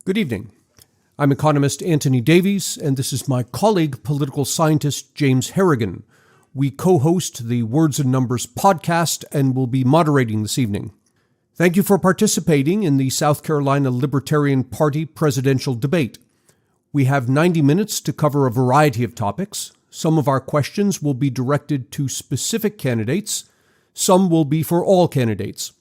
Good evening. I'm economist Anthony Davies, and this is my colleague, political scientist James Harrigan. We co-host the Words and Numbers podcast and will be moderating this evening. Thank you for participating in the South Carolina Libertarian Party presidential debate. We have 90 minutes to cover a variety of topics. Some of our questions will be directed to specific candidates. Some will be for all candidates.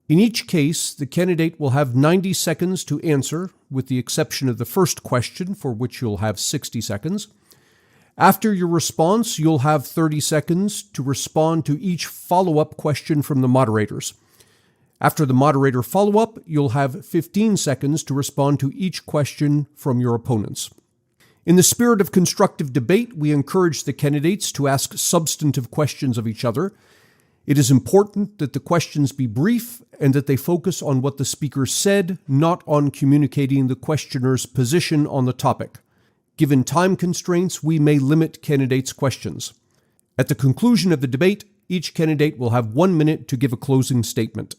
In each case, the candidate will have 90 seconds to answer, with the exception of the first question, for which you'll have 60 seconds. After your response, you'll have 30 seconds to respond to each follow-up question from the moderators. After the moderator follow-up, you'll have 15 seconds to respond to each question from your opponents. In the spirit of constructive debate, we encourage the candidates to ask substantive questions of each other. It is important that the questions be brief and that they focus on what the speaker said, not on communicating the questioner's position on the topic. Given time constraints, we may limit candidates' questions. At the conclusion of the debate, each candidate will have 1 minute to give a closing statement.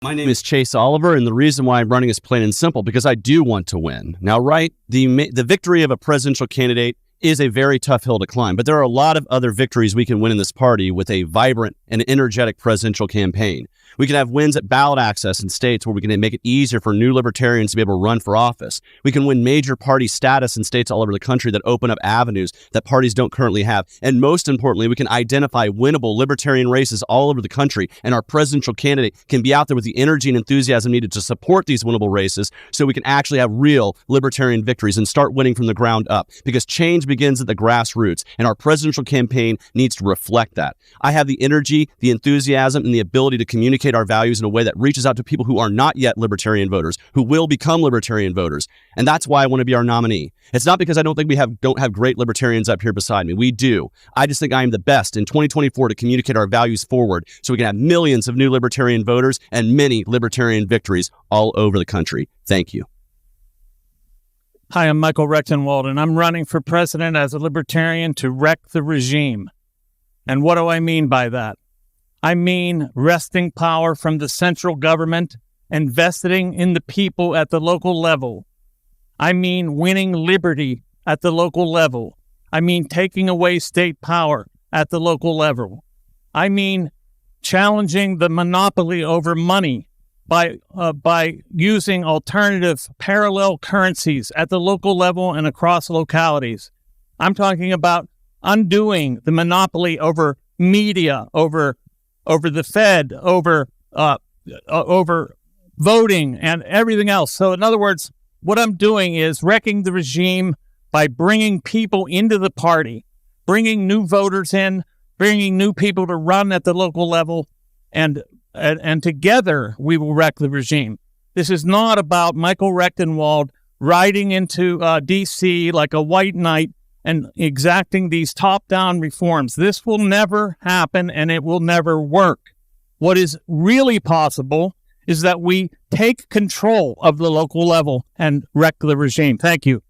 My name is Chase Oliver, and the reason why I'm running is plain and simple, because I do want to win. Now, the victory of a presidential candidate is a very tough hill to climb, but there are a lot of other victories we can win in this party with a vibrant and energetic presidential campaign. We can have wins at ballot access in states where we can make it easier for new libertarians to be able to run for office. We can win major party status in states all over the country that open up avenues that parties don't currently have. And most importantly, we can identify winnable libertarian races all over the country, and our presidential candidate can be out there with the energy and enthusiasm needed to support these winnable races so we can actually have real libertarian victories and start winning from the ground up, because change begins at the grassroots, and our presidential campaign needs to reflect that. I have the energy, the enthusiasm, and the ability to communicate our values in a way that reaches out to people who are not yet libertarian voters, who will become libertarian voters. And that's why I want to be our nominee. It's not because I don't think we don't have great libertarians up here beside me. We do. I just think I am the best in 2024 to communicate our values forward so we can have millions of new libertarian voters and many libertarian victories all over the country. Thank you. Hi, I'm Michael Rectenwald, and I'm running for president as a libertarian to wreck the regime. And what do I mean by that? I mean wresting power from the central government and vesting in the people at the local level. I mean winning liberty at the local level. I mean taking away state power at the local level. I mean challenging the monopoly over money by using alternative parallel currencies at the local level and across localities. I'm talking about undoing the monopoly over media, over the Fed, over voting and everything else. So in other words, what I'm doing is wrecking the regime by bringing people into the party, bringing new voters in, bringing new people to run at the local level, and together we will wreck the regime. This is not about Michael Rectenwald riding into D.C. like a white knight and exacting these top-down reforms. This will never happen, and it will never work. What is really possible is that we take control of the local level and wreck the regime. Thank you.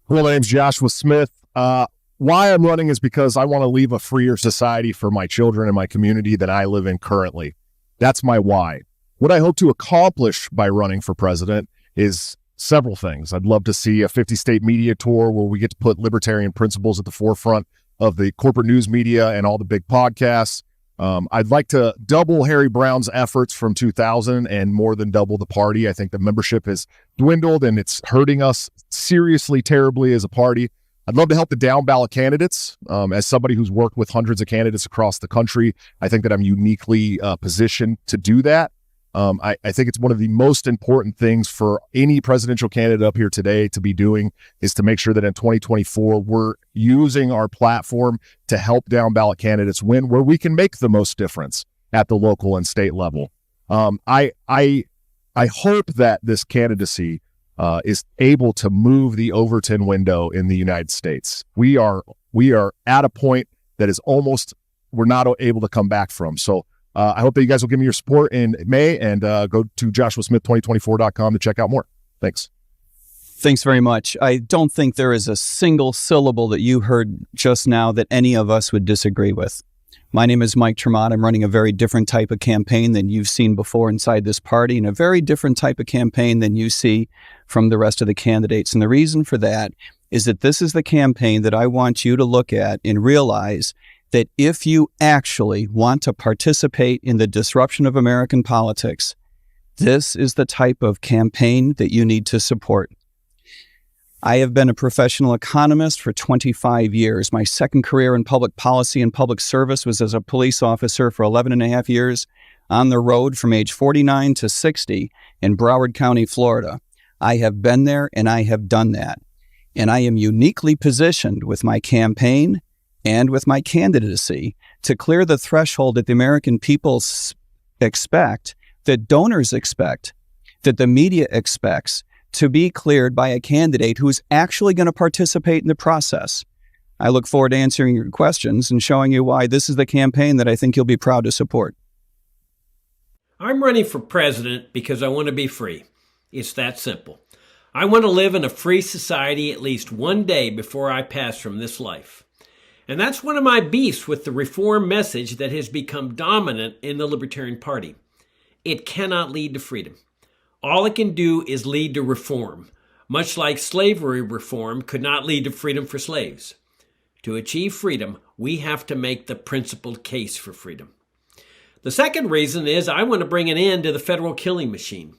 Well, my name's Joshua Smith. Why I'm running is because I want to leave a freer society for my children and my community than I live in currently. That's my why. What I hope to accomplish by running for president is several things. I'd love to see a 50-state media tour where we get to put libertarian principles at the forefront of the corporate news media and all the big podcasts. I'd like to double Harry Brown's efforts from 2000 and more than double the party. I think the membership has dwindled and it's hurting us seriously, terribly as a party. I'd love to help the down ballot candidates. As somebody who's worked with hundreds of candidates across the country, I think that I'm uniquely positioned to do that. I think it's one of the most important things for any presidential candidate up here today to be doing is to make sure that in 2024, we're using our platform to help down ballot candidates win where we can make the most difference at the local and state level. I hope that this candidacy is able to move the Overton window in the United States. We are at a point that is almost we're not able to come back from. So I hope that you guys will give me your support in May and go to joshuasmith2024.com to check out more. Thanks. Thanks very much. I don't think there is a single syllable that you heard just now that any of us would disagree with. My name is Mike Ter Maat. I'm running a very different type of campaign than you've seen before inside this party, and a very different type of campaign than you see from the rest of the candidates. And the reason for that is that this is the campaign that I want you to look at and realize that if you actually want to participate in the disruption of American politics, this is the type of campaign that you need to support. I have been a professional economist for 25 years. My second career in public policy and public service was as a police officer for 11 and a half years on the road from age 49 to 60 in Broward County, Florida. I have been there and I have done that. And I am uniquely positioned with my campaign and with my candidacy to clear the threshold that the American people expect, that donors expect, that the media expects, to be cleared by a candidate who is actually going to participate in the process. I look forward to answering your questions and showing you why this is the campaign that I think you'll be proud to support. I'm running for president because I want to be free. It's that simple. I want to live in a free society at least one day before I pass from this life. And that's one of my beefs with the reform message that has become dominant in the Libertarian Party. It cannot lead to freedom. All it can do is lead to reform, much like slavery reform could not lead to freedom for slaves. To achieve freedom, we have to make the principled case for freedom. The second reason is I want to bring an end to the federal killing machine.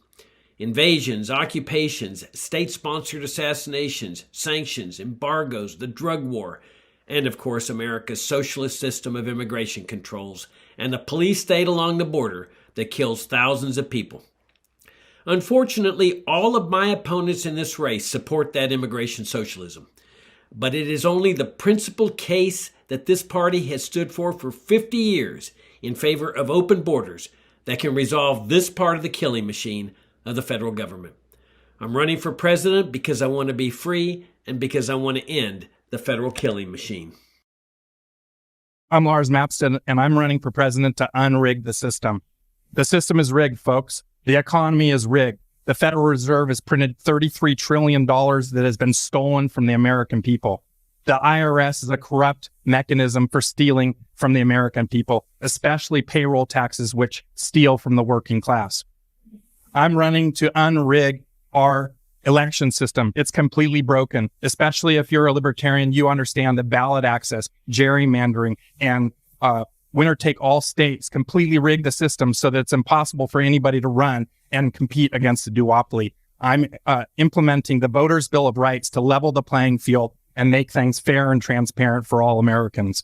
Invasions, occupations, state-sponsored assassinations, sanctions, embargoes, the drug war, and of course America's socialist system of immigration controls and the police state along the border that kills thousands of people. Unfortunately, all of my opponents in this race support that immigration socialism. But it is only the principled case that this party has stood for 50 years in favor of open borders that can resolve this part of the killing machine of the federal government. I'm running for president because I want to be free and because I want to end the federal killing machine. I'm Lars Mapstead, and I'm running for president to unrig the system. The system is rigged, folks. The economy is rigged. The Federal Reserve has printed $33 trillion that has been stolen from the American people. The IRS is a corrupt mechanism for stealing from the American people, especially payroll taxes, which steal from the working class. I'm running to unrig our election system. It's completely broken. Especially if you're a libertarian, you understand that ballot access, gerrymandering, and winner-take-all states completely rig the system so that it's impossible for anybody to run and compete against the duopoly. I'm implementing the Voters' Bill of Rights to level the playing field and make things fair and transparent for all Americans.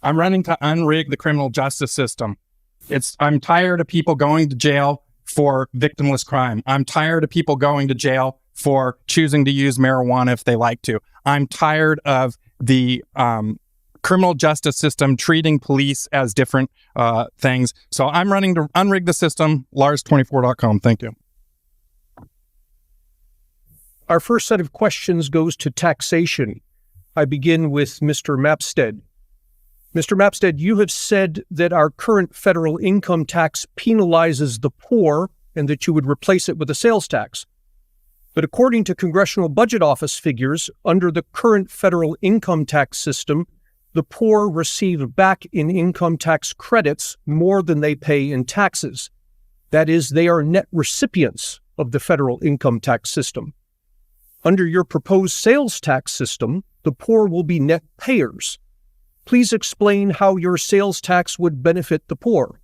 I'm running to unrig the criminal justice system. I'm tired of people going to jail for victimless crime. I'm tired of people going to jail for choosing to use marijuana if they like to. I'm tired of the criminal justice system treating police as different things. So I'm running to unrig the system. Lars24.com. Thank you. Our first set of questions goes to taxation. I begin with Mr. Mapstead. Mr. Mapstead, you have said that our current federal income tax penalizes the poor and that you would replace it with a sales tax. But according to Congressional Budget Office figures, under the current federal income tax system, the poor receive back in income tax credits more than they pay in taxes. That is, they are net recipients of the federal income tax system. Under your proposed sales tax system, the poor will be net payers. Please explain how your sales tax would benefit the poor.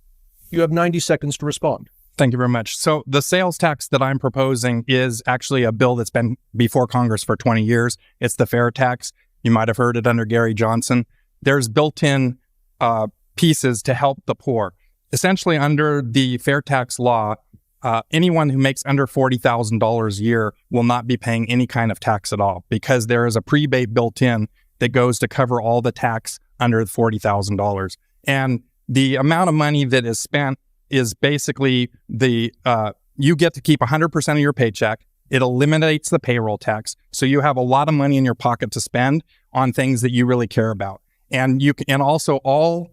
You have 90 seconds to respond. Thank you very much. So the sales tax that I'm proposing is actually a bill that's been before Congress for 20 years. It's the fair tax. You might have heard it under Gary Johnson. There's built-in pieces to help the poor. Essentially, under the fair tax law, anyone who makes under $40,000 a year will not be paying any kind of tax at all because there is a prebate built in that goes to cover all the tax under $40,000. And the amount of money that is spent is basically you get to keep 100% of your paycheck. It eliminates the payroll tax. So you have a lot of money in your pocket to spend on things that you really care about. And you can, and also all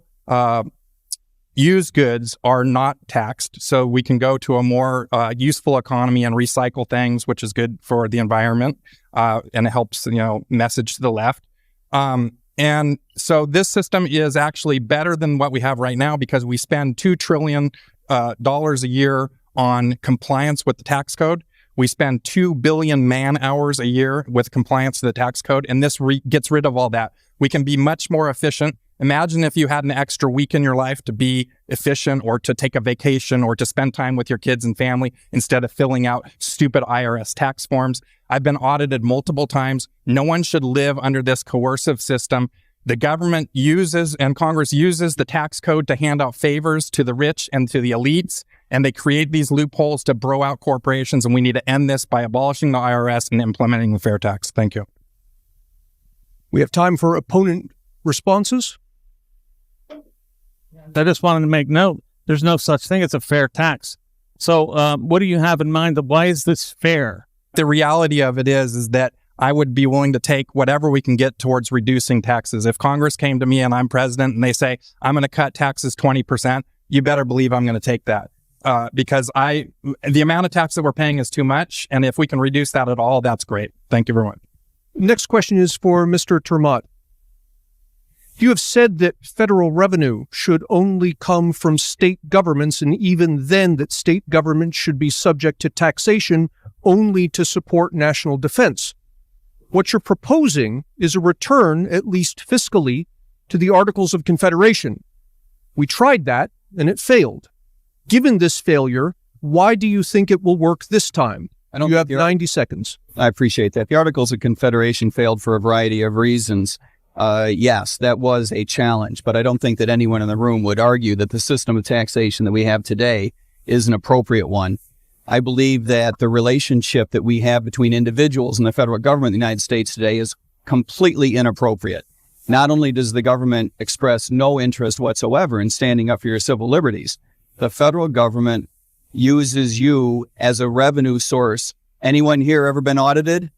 used goods are not taxed, so we can go to a more useful economy and recycle things, which is good for the environment, and it helps, message to the left. And so this system is actually better than what we have right now because we spend $2 trillion a year on compliance with the tax code. We spend 2 billion man hours a year with compliance to the tax code, and this gets rid of all that. We can be much more efficient. Imagine if you had an extra week in your life to be efficient or to take a vacation or to spend time with your kids and family instead of filling out stupid IRS tax forms. I've been audited multiple times. No one should live under this coercive system. The government uses and Congress uses the tax code to hand out favors to the rich and to the elites, and they create these loopholes to bro out corporations, and we need to end this by abolishing the IRS and implementing the fair tax. Thank you. We have time for opponent responses. I just wanted to make note, there's no such thing as a fair tax. So what do you have in mind? Why is this fair? The reality of it is that I would be willing to take whatever we can get towards reducing taxes. If Congress came to me and I'm president and they say, I'm going to cut taxes 20%, you better believe I'm going to take that. Because the amount of tax that we're paying is too much. And if we can reduce that at all, that's great. Thank you very much. Next question is for Mr. Ter Maat. You have said that federal revenue should only come from state governments, and even then that state governments should be subject to taxation only to support national defense. What you're proposing is a return, at least fiscally, to the Articles of Confederation. We tried that, and it failed. Given this failure, why do you think it will work this time? You have 90 seconds. I appreciate that. The Articles of Confederation failed for a variety of reasons. Yes, that was a challenge, but I don't think that anyone in the room would argue that the system of taxation that we have today is an appropriate one. I believe that the relationship that we have between individuals and the federal government in the United States today is completely inappropriate. Not only does the government express no interest whatsoever in standing up for your civil liberties, the federal government uses you as a revenue source. Anyone here ever been audited?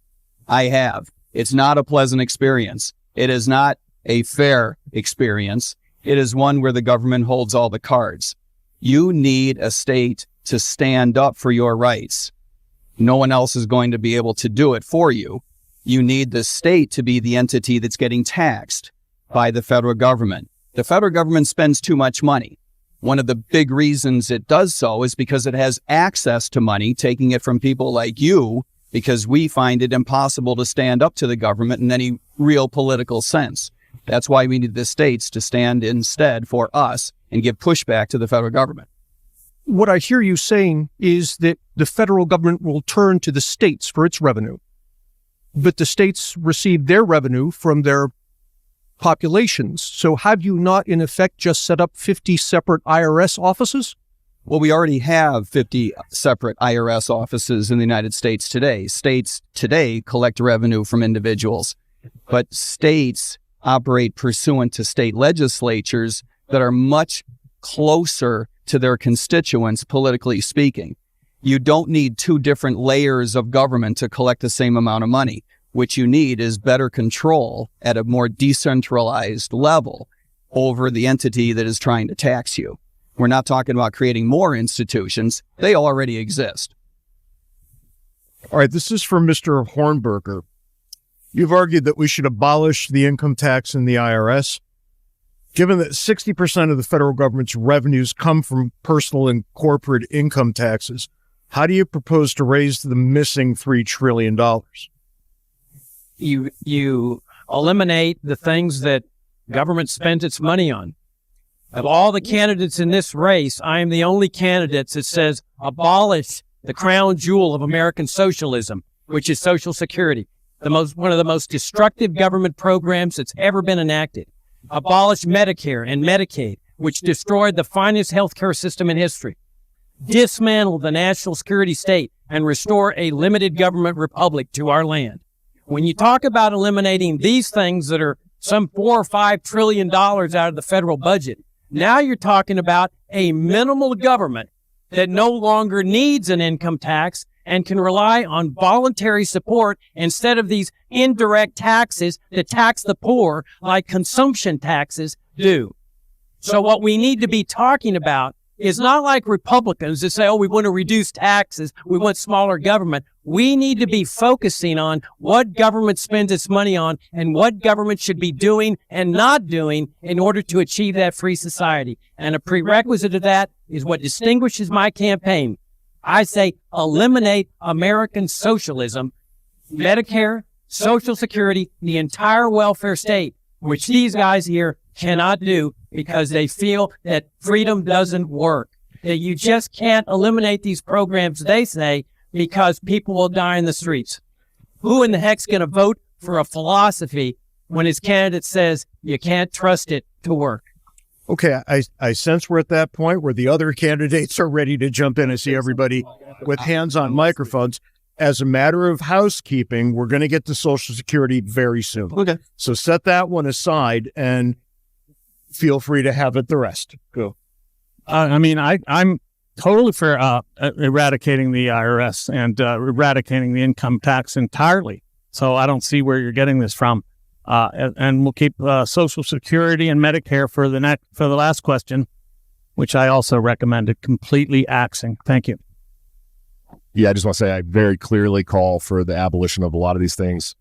I have. It's not a pleasant experience. It is not a fair experience. It is one where the government holds all the cards. You need a state to stand up for your rights. No one else is going to be able to do it for you. You need the state to be the entity that's getting taxed by the federal government. The federal government spends too much money. One of the big reasons it does so is because it has access to money, taking it from people like you, because we find it impossible to stand up to the government in any real political sense. That's why we need the states to stand instead for us and give pushback to the federal government. What I hear you saying is that the federal government will turn to the states for its revenue, but the states receive their revenue from their populations. So have you not, in effect, just set up 50 separate IRS offices? Well, we already have 50 separate IRS offices in the United States today. States today collect revenue from individuals, but states operate pursuant to state legislatures that are much closer to their constituents, politically speaking. You don't need two different layers of government to collect the same amount of money. What you need is better control at a more decentralized level over the entity that is trying to tax you. We're not talking about creating more institutions. They already exist. All right, this is for Mr. Hornberger. You've argued that we should abolish the income tax in the IRS. Given that 60% of the federal government's revenues come from personal and corporate income taxes, how do you propose to raise the missing $3 trillion? You eliminate the things that government spends its money on. Of all the candidates in this race, I am the only candidate that says abolish the crown jewel of American socialism, which is Social Security, one of the most destructive government programs that's ever been enacted. Abolish Medicare and Medicaid, which destroyed the finest healthcare system in history. Dismantle the national security state and restore a limited government republic to our land. When you talk about eliminating these things that are some $4 or $5 trillion out of the federal budget, now you're talking about a minimal government that no longer needs an income tax and can rely on voluntary support instead of these indirect taxes that tax the poor like consumption taxes do. So what we need to be talking about is not like Republicans that say, oh, we want to reduce taxes, we want smaller government. We need to be focusing on what government spends its money on and what government should be doing and not doing in order to achieve that free society. And a prerequisite of that is what distinguishes my campaign. I say eliminate American socialism, Medicare, Social Security, the entire welfare state, which these guys here cannot do because they feel that freedom doesn't work. That you just can't eliminate these programs, they say, because people will die in the streets. Who in the heck's going to vote for a philosophy when his candidate says you can't trust it to work? Okay, I sense we're at that point where the other candidates are ready to jump in. I see everybody with hands on microphones. As a matter of housekeeping, we're going to get to Social Security very soon. Okay. So set that one aside and feel free to have it the rest. Go. I'm totally for eradicating the IRS and eradicating the income tax entirely. So I don't see where you're getting this from. And we'll keep Social Security and Medicare for the last question, which I also recommended completely axing. Thank you. Yeah, I just want to say I very clearly call for the abolition of a lot of these things.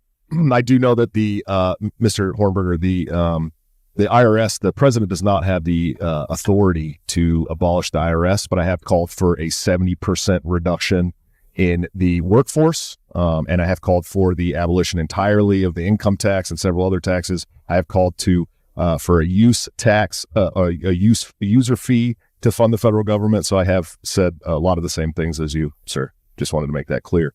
I do know that the Mr. Hornberger, the IRS, the president does not have the authority to abolish the IRS, but I have called for a 70% reduction in the workforce, and I have called for the abolition entirely of the income tax and several other taxes. I have called for a use tax, a user fee to fund the federal government. So I have said a lot of the same things as you, sir. Just wanted to make that clear.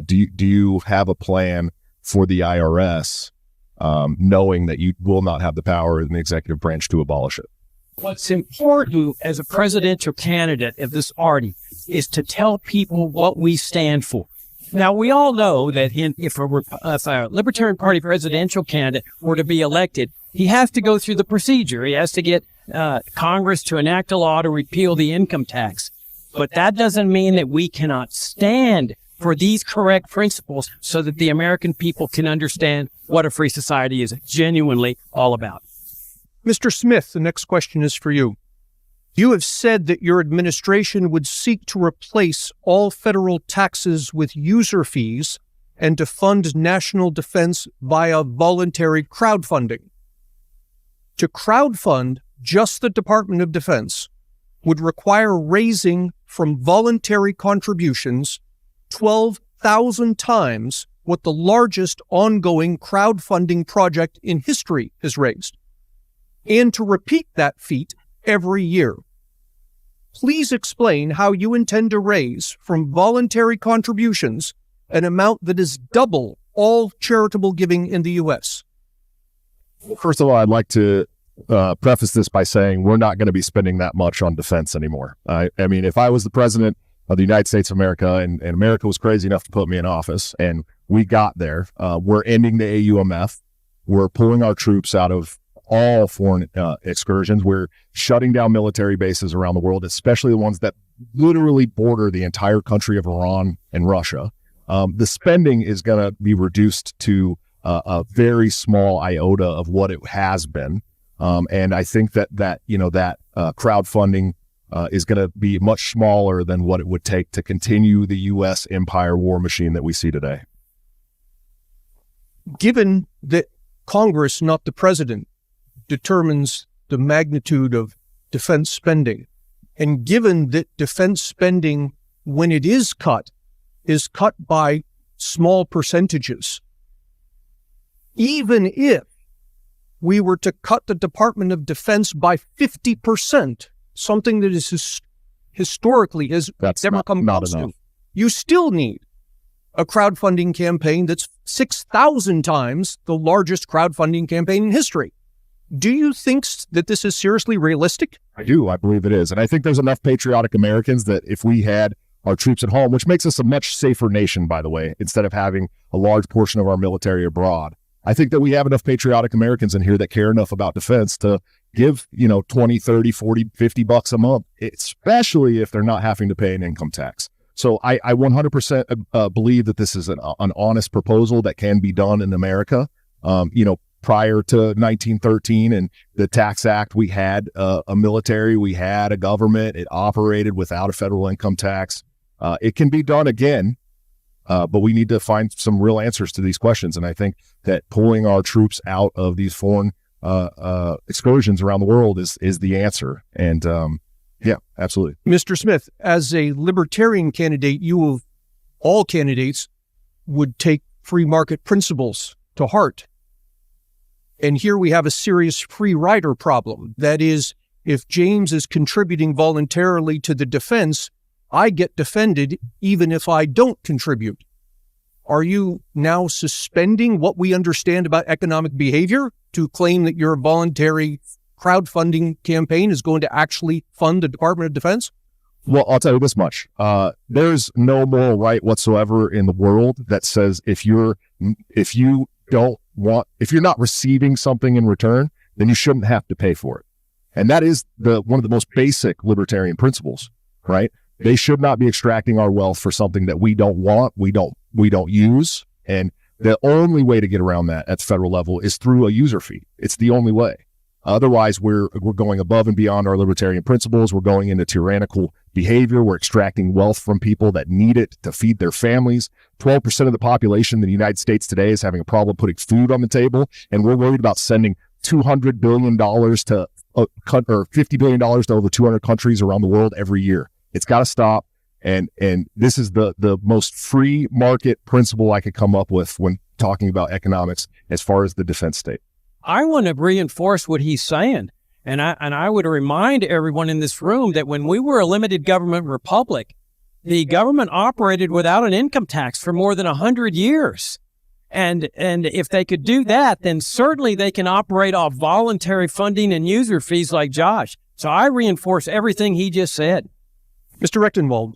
Do you have a plan for the IRS, knowing that you will not have the power in the executive branch to abolish it? What's important as a presidential candidate of this party is to tell people what we stand for. Now, we all know that if a Libertarian Party presidential candidate were to be elected, he has to go through the procedure. He has to get Congress to enact a law to repeal the income tax. But that doesn't mean that we cannot stand for these correct principles so that the American people can understand what a free society is genuinely all about. Mr. Smith, the next question is for you. You have said that your administration would seek to replace all federal taxes with user fees and to fund national defense via voluntary crowdfunding. To crowdfund just the Department of Defense would require raising from voluntary contributions 12,000 times what the largest ongoing crowdfunding project in history has raised, and to repeat that feat every year. Please explain how you intend to raise from voluntary contributions an amount that is double all charitable giving in the U.S. First of all, I'd like to preface this by saying we're not going to be spending that much on defense anymore. I mean, if I was the president of the United States of America and America was crazy enough to put me in office and we got there, we're ending the AUMF. We're pulling our troops out of all foreign excursions. We're shutting down military bases around the world, especially the ones that literally border the entire country of Iran and Russia. The spending is going to be reduced to a very small iota of what it has been. And I think that crowdfunding is going to be much smaller than what it would take to continue the U.S. empire war machine that we see today. Given that Congress, not the president, determines the magnitude of defense spending, and given that defense spending, when it is cut by small percentages, even if we were to cut the Department of Defense by 50%, something that is historically has never come close to, you still need a crowdfunding campaign that's 6,000 times the largest crowdfunding campaign in history. Do you think that this is seriously realistic? I do. I believe it is. And I think there's enough patriotic Americans that if we had our troops at home, which makes us a much safer nation, by the way, instead of having a large portion of our military abroad, I think that we have enough patriotic Americans in here that care enough about defense to give, 20, 30, 40, $50 a month, especially if they're not having to pay an income tax. So I 100% believe that this is an honest proposal that can be done in America. prior to 1913 and the Tax Act, we had a military, we had a government. It operated without a federal income tax. It can be done again, but we need to find some real answers to these questions. And I think that pulling our troops out of these foreign excursions around the world is the answer. And yeah, absolutely. Mr. Smith, as a libertarian candidate, you of all candidates would take free market principles to heart. And here we have a serious free rider problem. That is, if James is contributing voluntarily to the defense, I get defended even if I don't contribute. Are you now suspending what we understand about economic behavior to claim that your voluntary crowdfunding campaign is going to actually fund the Department of Defense? Well, I'll tell you this much. There's no moral right whatsoever in the world that says if you're not receiving something in return, then you shouldn't have to pay for it. And that is one of the most basic libertarian principles, right? They should not be extracting our wealth for something that we don't want, we don't use. And the only way to get around that at the federal level is through a user fee. It's the only way. Otherwise, we're going above and beyond our libertarian principles. We're going into tyrannical behavior. We're extracting wealth from people that need it to feed their families. 12% of the population in the United States today is having a problem putting food on the table, and we're worried about sending $200 billion to or $50 billion to over 200 countries around the world every year. It's got to stop. And this is the most free market principle I could come up with when talking about economics as far as the defense state. I want to reinforce what he's saying. And I would remind everyone in this room that when we were a limited government republic, the government operated without an income tax for more than 100 years. And if they could do that, then certainly they can operate off voluntary funding and user fees like Josh. So I reinforce everything he just said. Mr. Rectenwald,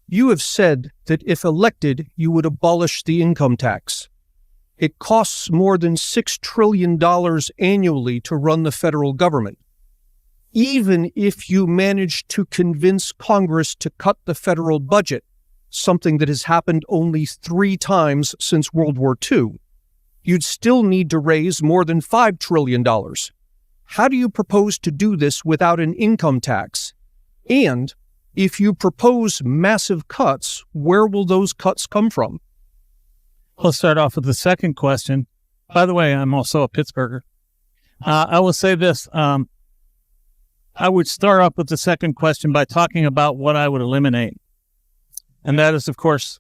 you have said that if elected, you would abolish the income tax. It costs more than $6 trillion annually to run the federal government. Even if you manage to convince Congress to cut the federal budget, something that has happened only 3 times since World War II, you'd still need to raise more than $5 trillion. How do you propose to do this without an income tax? And if you propose massive cuts, where will those cuts come from? Let's start off with the second question. By the way, I'm also a Pittsburgher. I will say this. I would start off with the second question by talking about what I would eliminate. And that is, of course,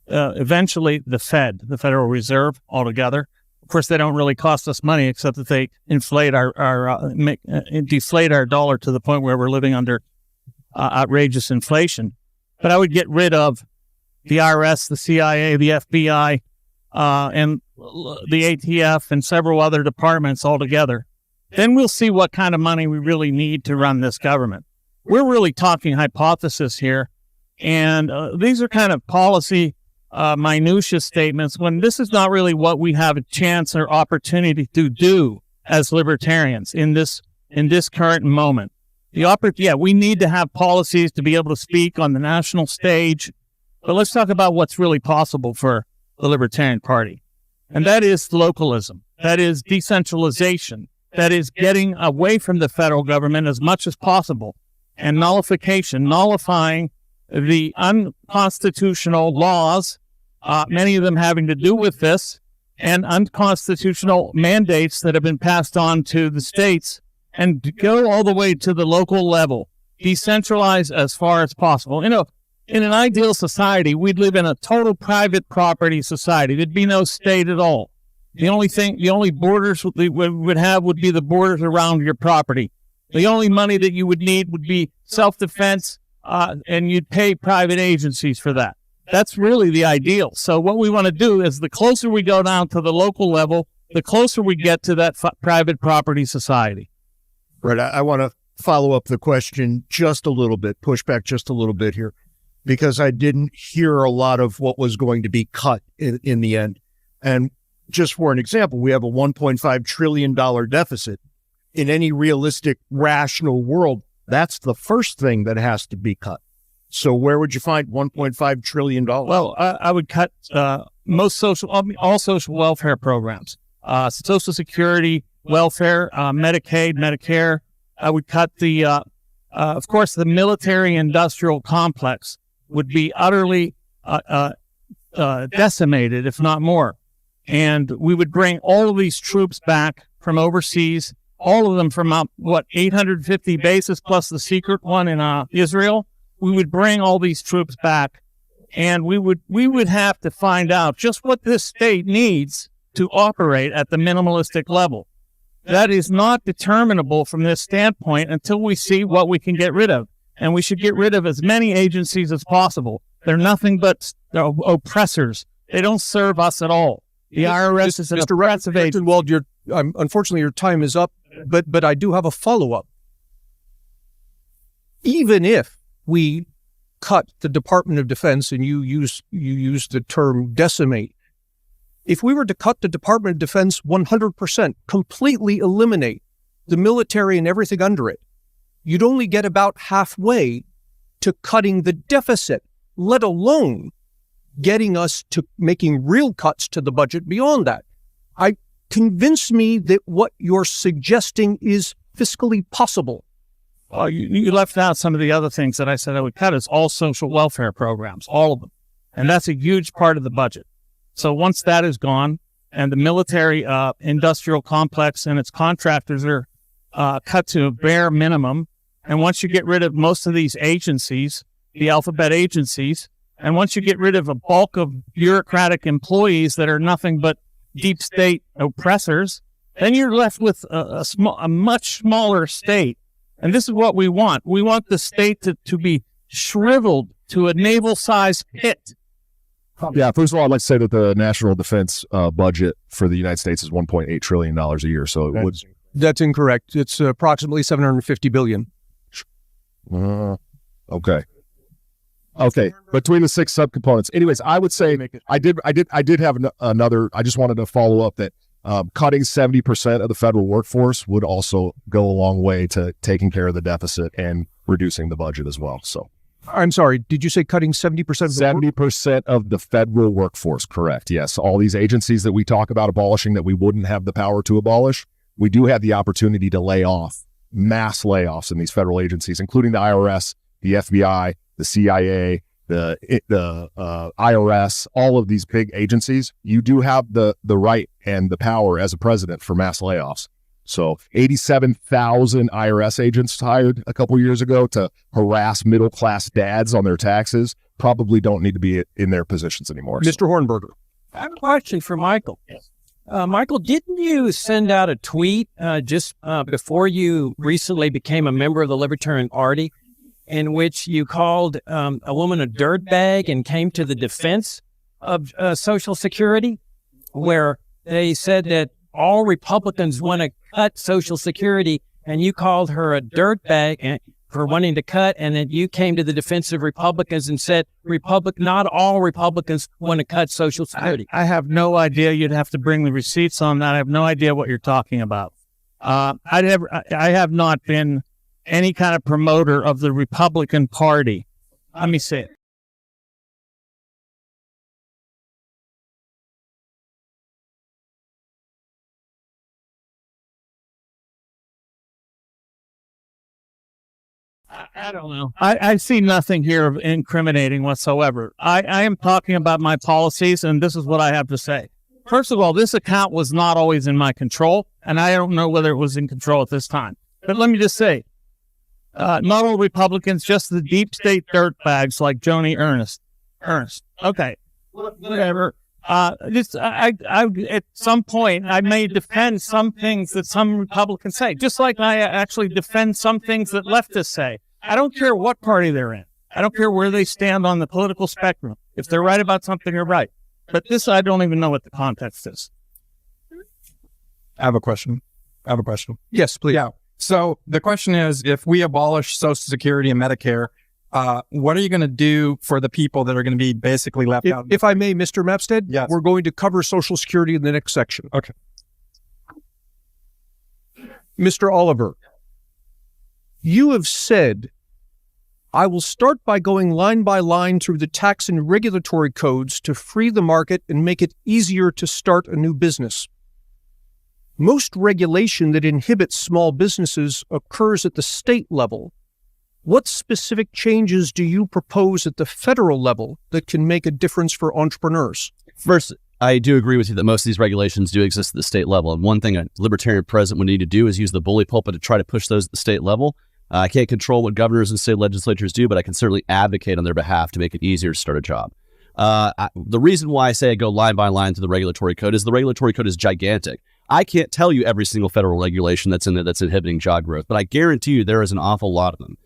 eventually the Fed, the Federal Reserve altogether. Of course, they don't really cost us money except that they inflate deflate our dollar to the point where we're living under outrageous inflation. But I would get rid of the IRS, the CIA, the FBI, and the ATF, and several other departments altogether. Then we'll see what kind of money we really need to run this government. We're really talking hypothesis here, and these are kind of policy minutia statements when this is not really what we have a chance or opportunity to do as libertarians in this current moment. We need to have policies to be able to speak on the national stage. But let's talk about what's really possible for the Libertarian Party. And that is localism. That is decentralization. That is getting away from the federal government as much as possible. And nullifying the unconstitutional laws, many of them having to do with this, and unconstitutional mandates that have been passed on to the states, and go all the way to the local level. Decentralize as far as possible. In an ideal society, we'd live in a total private property society. There'd be no state at all. The only borders we would have would be the borders around your property. The only money that you would need would be self-defense, and you'd pay private agencies for that. That's really the ideal. So what we want to do is the closer we go down to the local level, the closer we get to that private property society. Right. I want to follow up the question just a little bit, push back just a little bit here, because I didn't hear a lot of what was going to be cut in the end. And just for an example, we have a $1.5 trillion deficit. In any realistic, rational world, that's the first thing that has to be cut. So where would you find $1.5 trillion? Well, I would cut all social welfare programs, Social Security, welfare, Medicaid, Medicare. I would cut of course, the military-industrial complex would be utterly decimated, if not more. And we would bring all of these troops back from overseas, all of them from 850 bases plus the secret one in Israel. We would bring all these troops back, and we would have to find out just what this state needs to operate at the minimalistic level. That is not determinable from this standpoint until we see what we can get rid of. And we should get rid of as many agencies as possible. They're nothing but oppressors. They don't serve us at all. The IRS is an oppressive agency. Rectenwald, unfortunately, your time is up, but I do have a follow-up. Even if we cut the Department of Defense, and you use the term decimate, if we were to cut the Department of Defense 100%, completely eliminate the military and everything under it, you'd only get about halfway to cutting the deficit, let alone getting us to making real cuts to the budget beyond that. Convince me that what you're suggesting is fiscally possible. Well, you left out some of the other things that I said I would cut. Is all social welfare programs, all of them. And that's a huge part of the budget. So once that is gone and the military industrial complex and its contractors are cut to a bare minimum, and once you get rid of most of these agencies, the alphabet agencies, and once you get rid of a bulk of bureaucratic employees that are nothing but deep state oppressors, then you're left with a much smaller state. And this is what we want. We want the state to be shriveled to a naval-sized pit. Yeah, first of all, I'd like to say that the national defense budget for the United States is $1.8 trillion a year. So it would. That's incorrect. It's approximately $750 billion. Okay. Between the 6 subcomponents. Anyways, I would say I did have another. I just wanted to follow up that cutting 70% of the federal workforce would also go a long way to taking care of the deficit and reducing the budget as well. So. I'm sorry, did you say cutting 70%? 70% of the federal workforce, correct. Yes. All these agencies that we talk about abolishing that we wouldn't have the power to abolish, we do have the opportunity to lay off, mass layoffs in these federal agencies, including the IRS, the FBI, the CIA, the IRS, all of these big agencies. You do have the right and the power as a president for mass layoffs. So 87,000 IRS agents hired a couple years ago to harass middle-class dads on their taxes probably don't need to be in their positions anymore. Mr. Hornberger. I have a question for Michael. Michael, didn't you send out a tweet just before you recently became a member of the Libertarian Party in which you called a woman a dirtbag and came to the defense of Social Security, where they said that all Republicans want to cut Social Security, and you called her a dirtbag for wanting to cut, and then you came to the defense of Republicans and said, not all Republicans want to cut Social Security. I have no idea. You'd have to bring the receipts on that. I have no idea what you're talking about. I have not been any kind of promoter of the Republican Party. Let me say it. I don't know. I see nothing here of incriminating whatsoever. I am talking about my policies, and this is what I have to say. First of all, this account was not always in my control, and I don't know whether it was in control at this time. But let me just say, not all Republicans, just the deep state dirtbags like Joni Ernst. Okay, whatever. At some point, I may defend some things that some Republicans say, just like I actually defend some things that leftists say. I don't care what party they're in. I don't care where they stand on the political spectrum. If they're right about something, they're right. But this, I don't even know what the context is. I have a question. Yes, please. Yeah. So the question is, if we abolish Social Security and Medicare, what are you going to do for the people that are going to be basically left out? If I may, Mr. Mapstead, yes. We're going to cover Social Security in the next section. Okay. Mr. Oliver, you have said, I will start by going line by line through the tax and regulatory codes to free the market and make it easier to start a new business. Most regulation that inhibits small businesses occurs at the state level. What specific changes do you propose at the federal level that can make a difference for entrepreneurs? First, I do agree with you that most of these regulations do exist at the state level. And one thing a libertarian president would need to do is use the bully pulpit to try to push those at the state level. I can't control what governors and state legislatures do, but I can certainly advocate on their behalf to make it easier to start a job. The reason why I say I go line by line through the regulatory code is the regulatory code is gigantic. I can't tell you every single federal regulation that's in there that's inhibiting job growth, but I guarantee you there is an awful lot of them.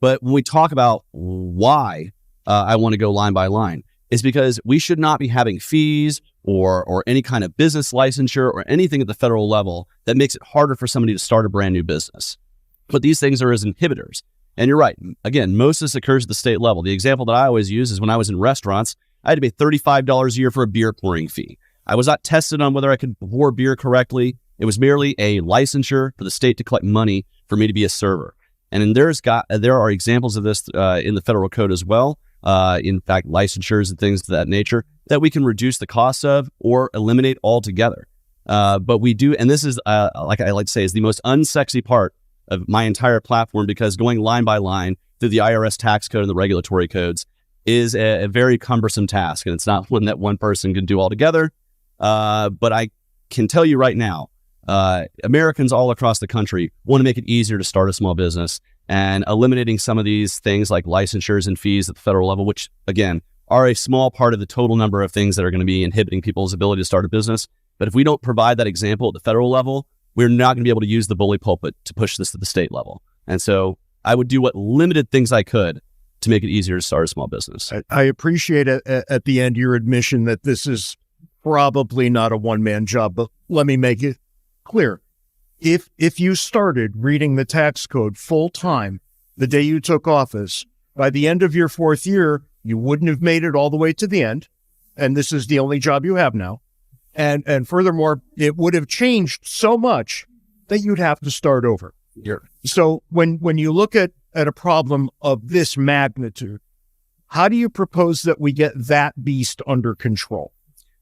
But when we talk about why I want to go line by line, is because we should not be having fees or any kind of business licensure or anything at the federal level that makes it harder for somebody to start a brand new business. But these things are as inhibitors. And you're right. Again, most of this occurs at the state level. The example that I always use is when I was in restaurants, I had to pay $35 a year for a beer pouring fee. I was not tested on whether I could pour beer correctly. It was merely a licensure for the state to collect money for me to be a server. And there are examples of this in the federal code as well. In fact, licensures and things of that nature that we can reduce the cost of or eliminate altogether. But we do, and this is, like I like to say, is the most unsexy part of my entire platform, because going line by line through the IRS tax code and the regulatory codes is a very cumbersome task. And it's not one that one person can do altogether. But I can tell you right now, Americans all across the country want to make it easier to start a small business, and eliminating some of these things like licensures and fees at the federal level, which again are a small part of the total number of things that are going to be inhibiting people's ability to start a business. But if we don't provide that example at the federal level, we're not going to be able to use the bully pulpit to push this to the state level. And so I would do what limited things I could to make it easier to start a small business. I appreciate it at the end your admission that this is probably not a one-man job, but let me make it clear. If you started reading the tax code full time the day you took office, by the end of your 4th year, you wouldn't have made it all the way to the end. And this is the only job you have now. And furthermore, it would have changed so much that you'd have to start over. Yeah. So when you look at a problem of this magnitude, how do you propose that we get that beast under control?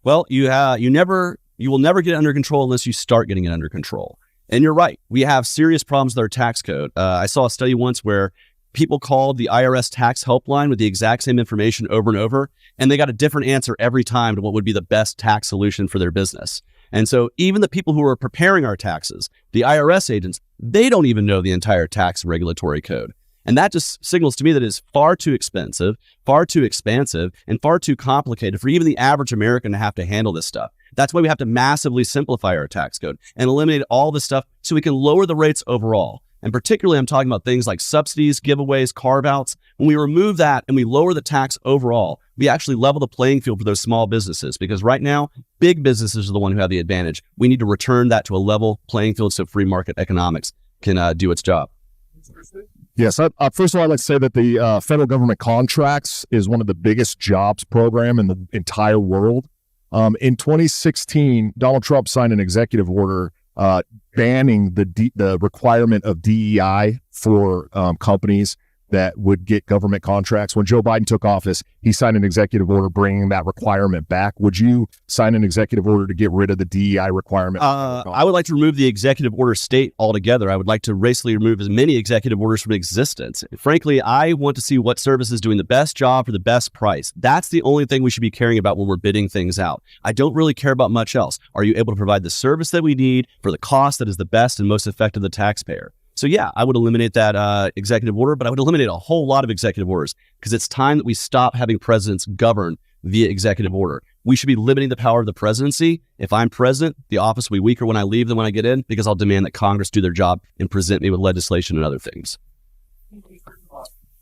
Well, you will never get it under control unless you start getting it under control. And you're right. We have serious problems with our tax code. I saw a study once where people called the IRS tax helpline with the exact same information over and over, and they got a different answer every time to what would be the best tax solution for their business. And so even the people who are preparing our taxes, the IRS agents, they don't even know the entire tax regulatory code. And that just signals to me that it is far too expensive, far too expansive, and far too complicated for even the average American to have to handle this stuff. That's why we have to massively simplify our tax code and eliminate all this stuff so we can lower the rates overall. And particularly, I'm talking about things like subsidies, giveaways, carve-outs. When we remove that and we lower the tax overall, we actually level the playing field for those small businesses, because right now, big businesses are the one who have the advantage. We need to return that to a level playing field so free market economics can do its job. Yes. First of all, I'd like to say that the federal government contracts is one of the biggest jobs program in the entire world. In 2016, Donald Trump signed an executive order banning the requirement of DEI for companies that would get government contracts. When Joe Biden took office, he signed an executive order bringing that requirement back. Would you sign an executive order to get rid of the DEI requirement? I would like to remove the executive order state altogether. I would like to racely remove as many executive orders from existence. Frankly, I want to see what service is doing the best job for the best price. That's the only thing we should be caring about when we're bidding things out. I don't really care about much else. Are you able to provide the service that we need for the cost that is the best and most effective to the taxpayer? So yeah, I would eliminate that executive order, but I would eliminate a whole lot of executive orders, because it's time that we stop having presidents govern via executive order. We should be limiting the power of the presidency. If I'm president, the office will be weaker when I leave than when I get in, because I'll demand that Congress do their job and present me with legislation and other things.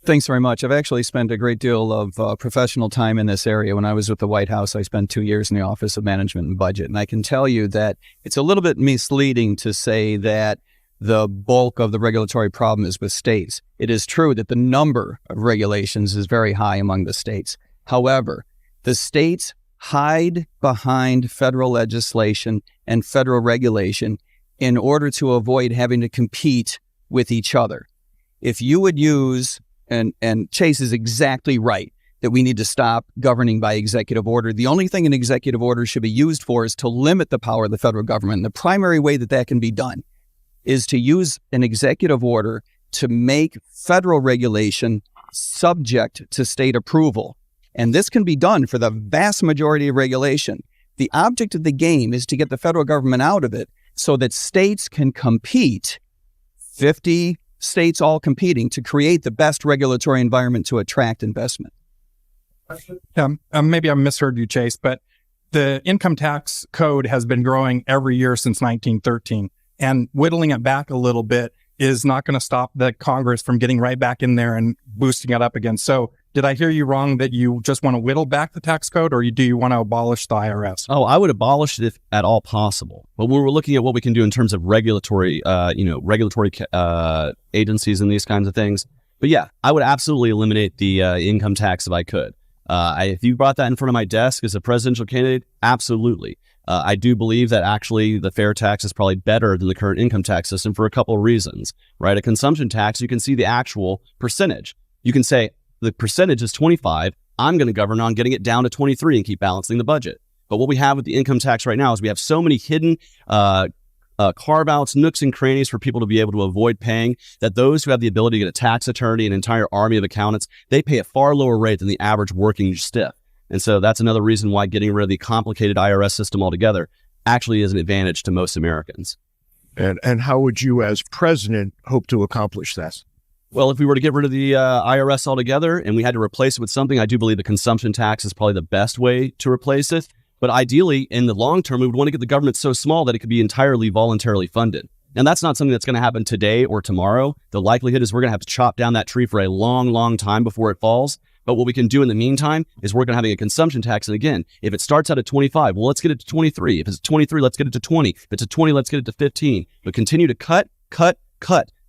Thanks very much. I've actually spent a great deal of professional time in this area. When I was with the White House, I spent 2 years in the Office of Management and Budget. And I can tell you that it's a little bit misleading to say that the bulk of the regulatory problem is with states. It is true that the number of regulations is very high among the states. However, the states hide behind federal legislation and federal regulation in order to avoid having to compete with each other. If you would use And Chase is exactly right that we need to stop governing by executive order. The only thing an executive order should be used for is to limit the power of the federal government. And the primary way that that can be done is to use an executive order to make federal regulation subject to state approval. And this can be done for the vast majority of regulation. The object of the game is to get the federal government out of it so that states can compete, 50 states all competing, to create the best regulatory environment to attract investment. Maybe I misheard you, Chase, but the income tax code has been growing every year since 1913, and whittling it back a little bit is not going to stop the Congress from getting right back in there and boosting it up again. So did I hear you wrong that you just want to whittle back the tax code, or do you want to abolish the IRS? Oh, I would abolish it if at all possible. But when we're looking at what we can do in terms of regulatory agencies and these kinds of things. But yeah, I would absolutely eliminate the income tax if I could. If you brought that in front of my desk as a presidential candidate, absolutely. I do believe that actually the fair tax is probably better than the current income tax system for a couple of reasons, right? A consumption tax, you can see the actual percentage. You can say the percentage is 25. I'm going to govern on getting it down to 23 and keep balancing the budget. But what we have with the income tax right now is we have so many hidden carve-outs, nooks and crannies for people to be able to avoid paying, that those who have the ability to get a tax attorney, an entire army of accountants, they pay a far lower rate than the average working stiff. And so that's another reason why getting rid of the complicated IRS system altogether actually is an advantage to most Americans. And how would you, as president, hope to accomplish that? Well, if we were to get rid of the IRS altogether and we had to replace it with something, I do believe the consumption tax is probably the best way to replace it. But ideally, in the long term, we would want to get the government so small that it could be entirely voluntarily funded. And that's not something that's going to happen today or tomorrow. The likelihood is we're going to have to chop down that tree for a long, long time before it falls. But what we can do in the meantime is work on having a consumption tax. And again, if it starts out at 25, well, let's get it to 23. If it's 23, let's get it to 20. If it's a 20, let's get it to 15. But continue to cut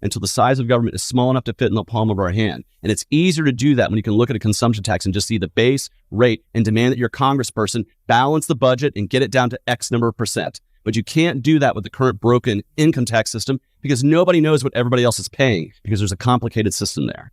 until the size of government is small enough to fit in the palm of our hand. And it's easier to do that when you can look at a consumption tax and just see the base rate and demand that your congressperson balance the budget and get it down to X number of percent. But you can't do that with the current broken income tax system because nobody knows what everybody else is paying because there's a complicated system there.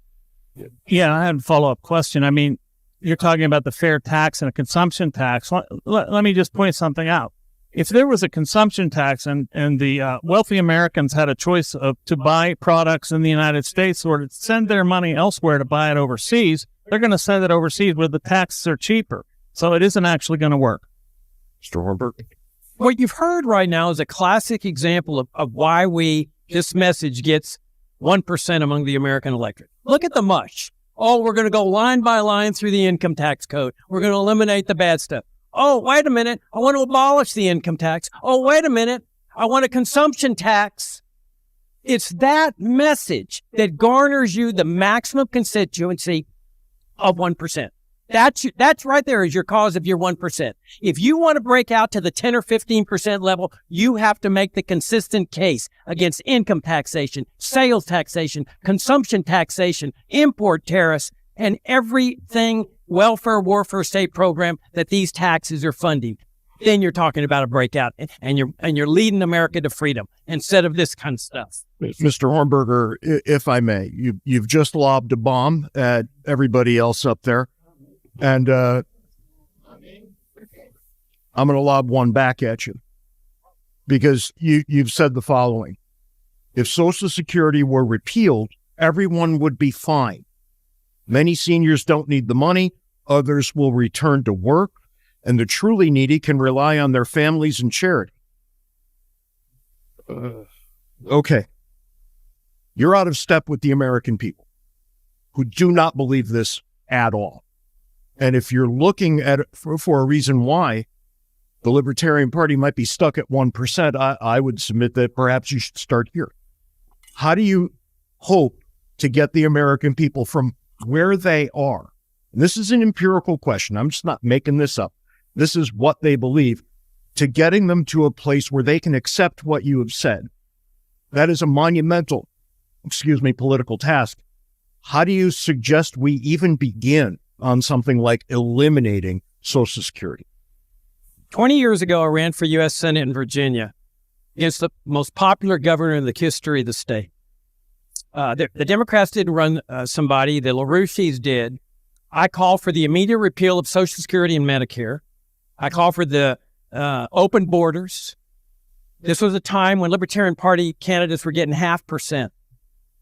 Yeah, I had a follow-up question. I mean, you're talking about the fair tax and a consumption tax. Let me just point something out. If there was a consumption tax and the wealthy Americans had a choice of to buy products in the United States or to send their money elsewhere to buy it overseas, they're going to send it overseas where the taxes are cheaper. So it isn't actually going to work. Mr. Hornberger? What you've heard right now is a classic example of why this message gets 1% among the American electorate. Look at the mush. Oh, we're going to go line by line through the income tax code. We're going to eliminate the bad stuff. Oh, wait a minute. I want to abolish the income tax. Oh, wait a minute. I want a consumption tax. It's that message that garners you the maximum constituency of 1%. That's right there is your cause of your 1%. If you want to break out to the 10 or 15% level, you have to make the consistent case against income taxation, sales taxation, consumption taxation, import tariffs, and everything welfare, warfare, state program that these taxes are funding. Then you're talking about a breakout and you're leading America to freedom instead of this kind of stuff. Mr. Hornberger, if I may, you've just lobbed a bomb at everybody else up there. And I'm going to lob one back at you because you've said the following. If Social Security were repealed, everyone would be fine. Many seniors don't need the money. Others will return to work, and the truly needy can rely on their families and charity. Okay. You're out of step with the American people who do not believe this at all. And if you're looking at it for a reason why the Libertarian Party might be stuck at 1%, I would submit that perhaps you should start here. How do you hope to get the American people from where they are? And this is an empirical question. I'm just not making this up. This is what they believe, to getting them to a place where they can accept what you have said. That is a monumental, political task. How do you suggest we even begin on something like eliminating Social Security? 20 years ago, I ran for U.S. Senate in Virginia against the most popular governor in the history of the state. The Democrats didn't run somebody. The LaRouches did. I call for the immediate repeal of Social Security and Medicare. I call for the open borders. This was a time when Libertarian Party candidates were getting 0.5%.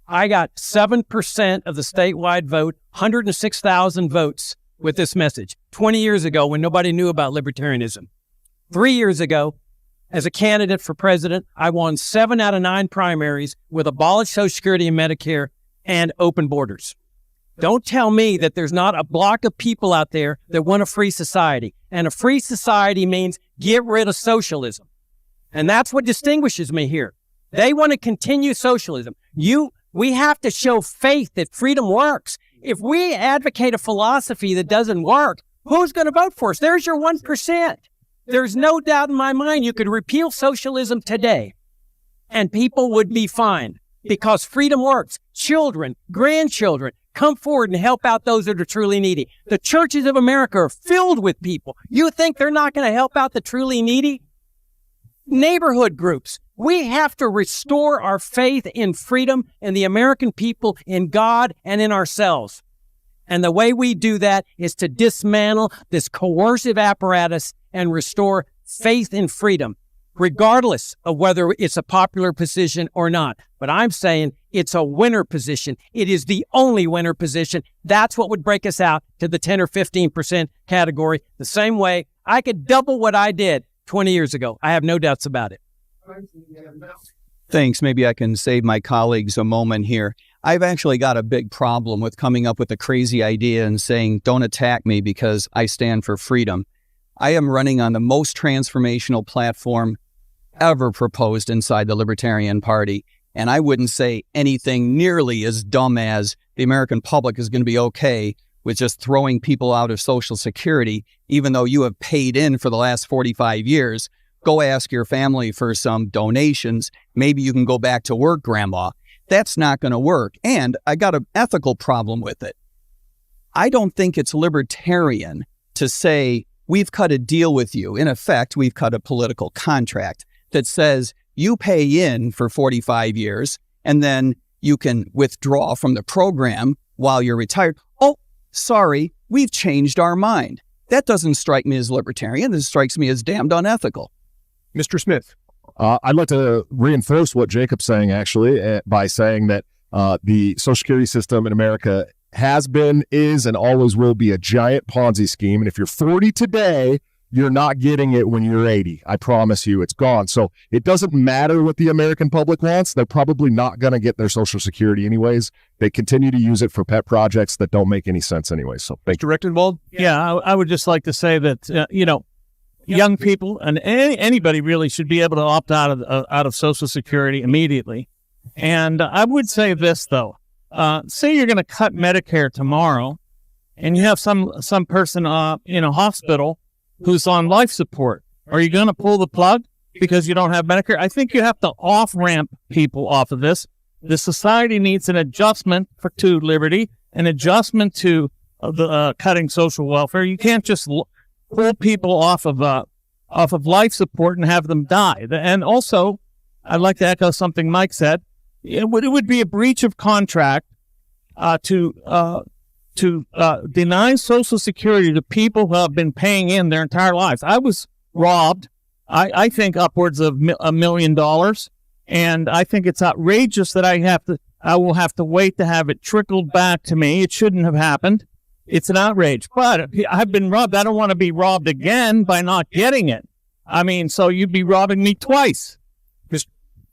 I got 7% of the statewide vote, 106,000 votes with this message 20 years ago when nobody knew about libertarianism. 3 years ago, as a candidate for president, I won 7 out of 9 primaries with abolished Social Security and Medicare and open borders. Don't tell me that there's not a block of people out there that want a free society. And a free society means get rid of socialism. And that's what distinguishes me here. They want to continue socialism. We have to show faith that freedom works. If we advocate a philosophy that doesn't work, who's going to vote for us? There's your 1%. There's no doubt in my mind you could repeal socialism today and people would be fine because freedom works. Children, grandchildren, come forward and help out those that are truly needy. The churches of America are filled with people. You think they're not going to help out the truly needy? Neighborhood groups. We have to restore our faith in freedom and the American people, in God and in ourselves. And the way we do that is to dismantle this coercive apparatus and restore faith in freedom, regardless of whether it's a popular position or not. But I'm saying it's a winner position. It is the only winner position. That's what would break us out to the 10 or 15% category. The same way I could double what I did 20 years ago. I have no doubts about it. Thanks. Maybe I can save my colleagues a moment here. I've actually got a big problem with coming up with a crazy idea and saying, don't attack me because I stand for freedom. I am running on the most transformational platform ever proposed inside the Libertarian Party. And I wouldn't say anything nearly as dumb as the American public is going to be okay with just throwing people out of Social Security, even though you have paid in for the last 45 years. Go ask your family for some donations. Maybe you can go back to work, Grandma. That's not going to work. And I got an ethical problem with it. I don't think it's libertarian to say, we've cut a deal with you. In effect, we've cut a political contract that says you pay in for 45 years and then you can withdraw from the program while you're retired. Oh, sorry, we've changed our mind. That doesn't strike me as libertarian. This strikes me as damned unethical. Mr. Smith. I'd like to reinforce what Jacob's saying, actually, by saying that the Social Security system in America has been, is, and always will be a giant Ponzi scheme. And if you're 40 today, you're not getting it when you're 80. I promise you, it's gone. So it doesn't matter what the American public wants. They're probably not going to get their Social Security anyways. They continue to use it for pet projects that don't make any sense anyway. So thank you. Mr. Rectenwald? Yeah, I would just like to say that, young people and anybody really should be able to opt out of Social Security immediately. And I would say this, though. Say you're going to cut Medicare tomorrow and you have some person in a hospital who's on life support. Are you going to pull the plug because you don't have Medicare? I think you have to off-ramp people off of this. The society needs an adjustment to liberty, an adjustment to the cutting social welfare. You can't just pull people off of life support and have them die. And also, I'd like to echo something Mike said. It would be a breach of contract to deny Social Security to people who have been paying in their entire lives. I was robbed, I think upwards of $1 million, and I think it's outrageous that I will have to wait to have it trickled back to me. It shouldn't have happened. It's an outrage, but I've been robbed. I don't want to be robbed again by not getting it. I mean, so you'd be robbing me twice.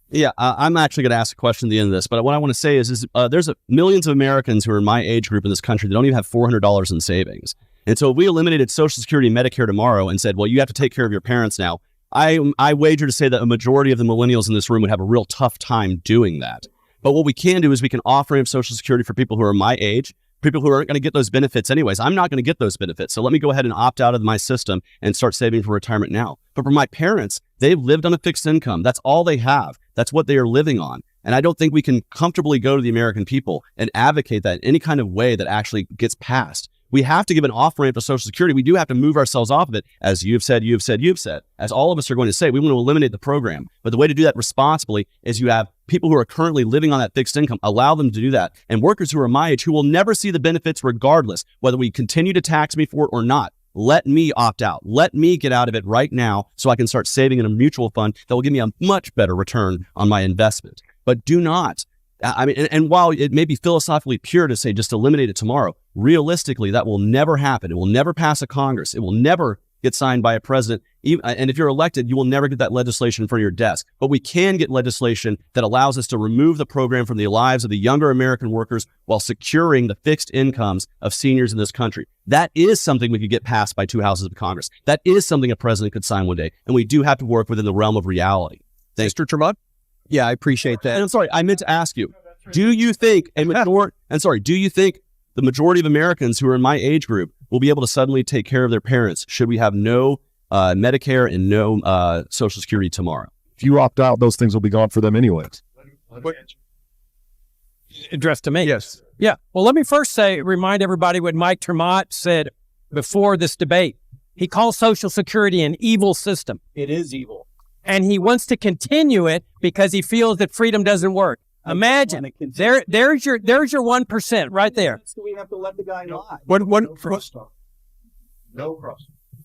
Yeah, I'm actually going to ask a question at the end of this, but what I want to say is there's millions of Americans who are in my age group in this country that don't even have $400 in savings. And so if we eliminated Social Security and Medicare tomorrow and said, well, you have to take care of your parents now, I wager to say that a majority of the millennials in this room would have a real tough time doing that. But what we can do is we can offer Social Security for people who are my age, people who aren't going to get those benefits anyways. I'm not going to get those benefits. So let me go ahead and opt out of my system and start saving for retirement now. But for my parents, they've lived on a fixed income. That's all they have. That's what they are living on. And I don't think we can comfortably go to the American people and advocate that in any kind of way that actually gets passed. We have to give an off-ramp to Social Security. We do have to move ourselves off of it. As you've said, as all of us are going to say, we want to eliminate the program. But the way to do that responsibly is you have people who are currently living on that fixed income, allow them to do that. And workers who are my age who will never see the benefits regardless, whether we continue to tax me for it or not. Let me opt out. Let me get out of it right now so I can start saving in a mutual fund that will give me a much better return on my investment. But do not. And while it may be philosophically pure to say just eliminate it tomorrow, realistically, that will never happen. It will never pass a Congress. It will never get signed by a president. And if you're elected, you will never get that legislation in front of your desk. But we can get legislation that allows us to remove the program from the lives of the younger American workers while securing the fixed incomes of seniors in this country. That is something we could get passed by 2 houses of Congress. That is something a president could sign one day. And we do have to work within the realm of reality. Thanks. Mr. Ter Maat? Yeah, I appreciate that. And I'm sorry, I meant to ask you, do you think the majority of Americans who are in my age group will be able to suddenly take care of their parents should we have no Medicare and no Social Security tomorrow? If you opt out, those things will be gone for them anyways. Addressed to me. Yes. Yeah. Well, let me first remind everybody what Mike Ter Maat said before this debate. He calls Social Security an evil system. It is evil. And he wants to continue it because he feels that freedom doesn't work. Imagine, there's your 1% right there. So we have to let the guy lie.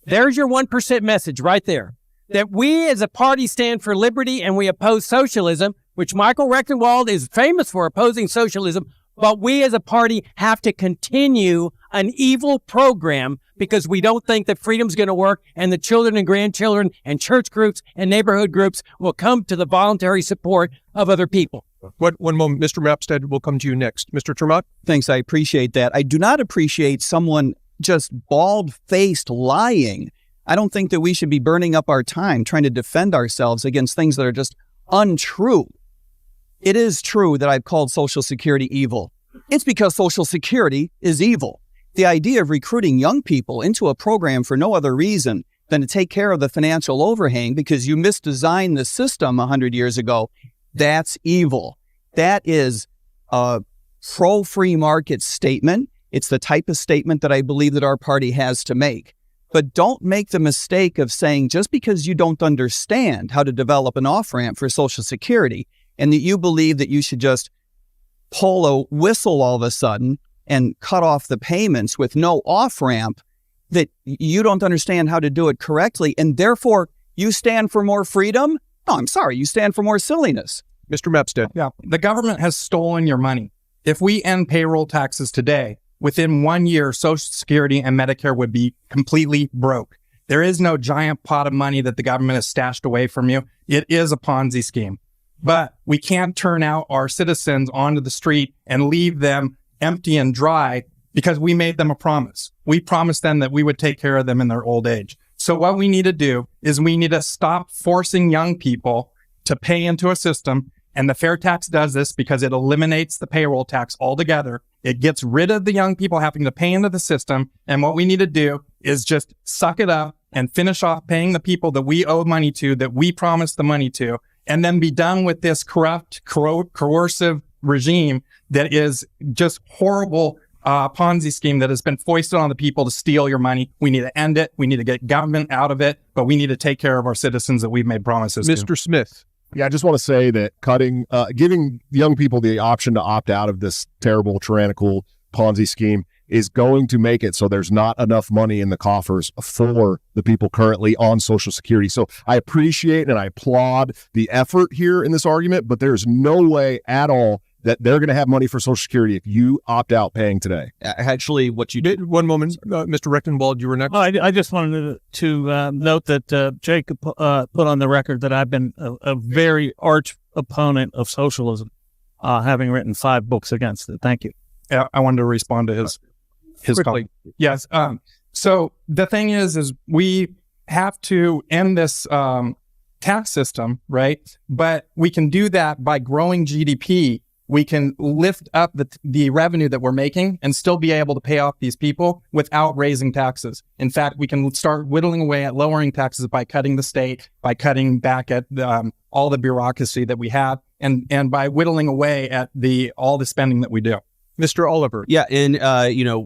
There's your 1% message right there. That we as a party stand for liberty and we oppose socialism, which Michael Rectenwald is famous for opposing socialism, but we as a party have to continue an evil program because we don't think that freedom's going to work and the children and grandchildren and church groups and neighborhood groups will come to the voluntary support of other people. One moment, Mr. Mapstead, will come to you next. Mr. Ter Maat? Thanks, I appreciate that. I do not appreciate someone just bald-faced lying. I don't think that we should be burning up our time trying to defend ourselves against things that are just untrue. It is true that I've called Social Security evil. It's because Social Security is evil. The idea of recruiting young people into a program for no other reason than to take care of the financial overhang because you misdesigned the system 100 years ago, that's evil. That is a pro-free market statement. It's the type of statement that I believe that our party has to make. But don't make the mistake of saying just because you don't understand how to develop an off-ramp for Social Security and that you believe that you should just pull a whistle all of a sudden and cut off the payments with no off-ramp, that you don't understand how to do it correctly, and therefore you stand for more freedom? No, I'm sorry, you stand for more silliness. Mr. Mapstead? Yeah, the government has stolen your money. If we end payroll taxes today, within 1 year, Social Security and Medicare would be completely broke. There is no giant pot of money that the government has stashed away from you. It is a Ponzi scheme. But we can't turn out our citizens onto the street and leave them empty and dry because we made them a promise. We promised them that we would take care of them in their old age. So what we need to do is we need to stop forcing young people to pay into a system. And the fair tax does this because it eliminates the payroll tax altogether. It gets rid of the young people having to pay into the system. And what we need to do is just suck it up and finish off paying the people that we owe money to, that we promised the money to, and then be done with this corrupt, coercive regime that is just horrible Ponzi scheme that has been foisted on the people to steal your money. We need to end it. We need to get government out of it, but we need to take care of our citizens that we've made promises to. Mr. Smith? Yeah, I just want to say that giving young people the option to opt out of this terrible, tyrannical Ponzi scheme is going to make it so there's not enough money in the coffers for the people currently on Social Security. So I appreciate and I applaud the effort here in this argument, but there's no way at all that they're going to have money for Social Security if you opt out paying today. Actually, what you did. One moment, Mr. Rectenwald, you were next. I just wanted to note that Jacob put on the record that I've been a very arch opponent of socialism, having written 5 books against it. Thank you. Yeah, I wanted to respond to his comment. Yes. So the thing is we have to end this tax system, right? But we can do that by growing GDP. We can lift up the revenue that we're making and still be able to pay off these people without raising taxes. In fact, we can start whittling away at lowering taxes by cutting the state, by cutting back at all the bureaucracy that we have, and by whittling away at all the spending that we do. Mr. Oliver. Yeah, and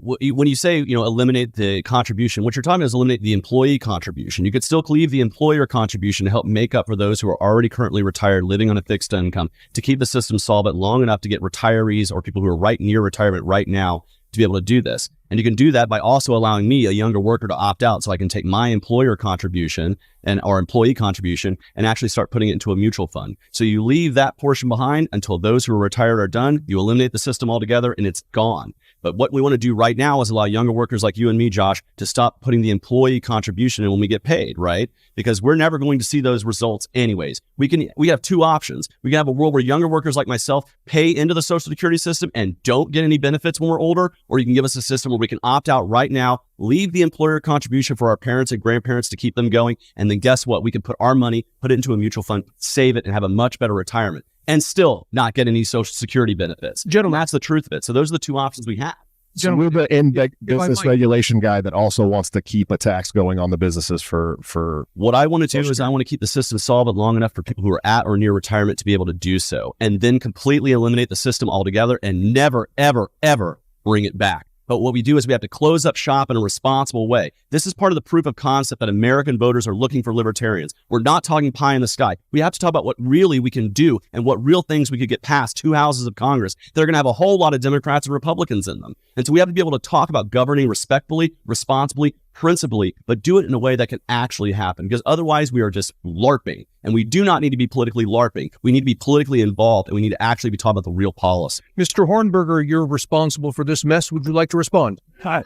when you say eliminate the contribution, what you're talking about is eliminate the employee contribution. You could still leave the employer contribution to help make up for those who are already currently retired, living on a fixed income, to keep the system solvent long enough to get retirees or people who are right near retirement right now to be able to do this. And you can do that by also allowing me, a younger worker, to opt out, so I can take my employer contribution and our employee contribution and actually start putting it into a mutual fund. So you leave that portion behind until those who are retired are done. You eliminate the system altogether and it's gone. But what we want to do right now is allow younger workers like you and me, Josh, to stop putting the employee contribution in when we get paid, right? Because we're never going to see those results anyways. We have two options. We can have a world where younger workers like myself pay into the Social Security system and don't get any benefits when we're older, or you can give us a system where we can opt out right now, leave the employer contribution for our parents and grandparents to keep them going, and then guess what? We can put our money, put it into a mutual fund, save it, and have a much better retirement, and still not get any Social Security benefits. Gentlemen, that's the truth of it. So those are the two options we have. So we're the business regulation guy that also wants to keep a tax going on the businesses for what I want to do is I want to keep the system solvent long enough for people who are at or near retirement to be able to do so, and then completely eliminate the system altogether and never, ever, ever bring it back. But what we do is we have to close up shop in a responsible way. This is part of the proof of concept that American voters are looking for libertarians. We're not talking pie in the sky. We have to talk about what really we can do and what real things we could get past two houses of Congress that are going to have a whole lot of Democrats and Republicans in them. And so we have to be able to talk about governing respectfully, responsibly, principally, but do it in a way that can actually happen, because otherwise we are just LARPing. And we do not need to be politically LARPing. We need to be politically involved, and we need to actually be talking about the real policy. Mr. Hornberger, you're responsible for this mess. Would you like to respond? I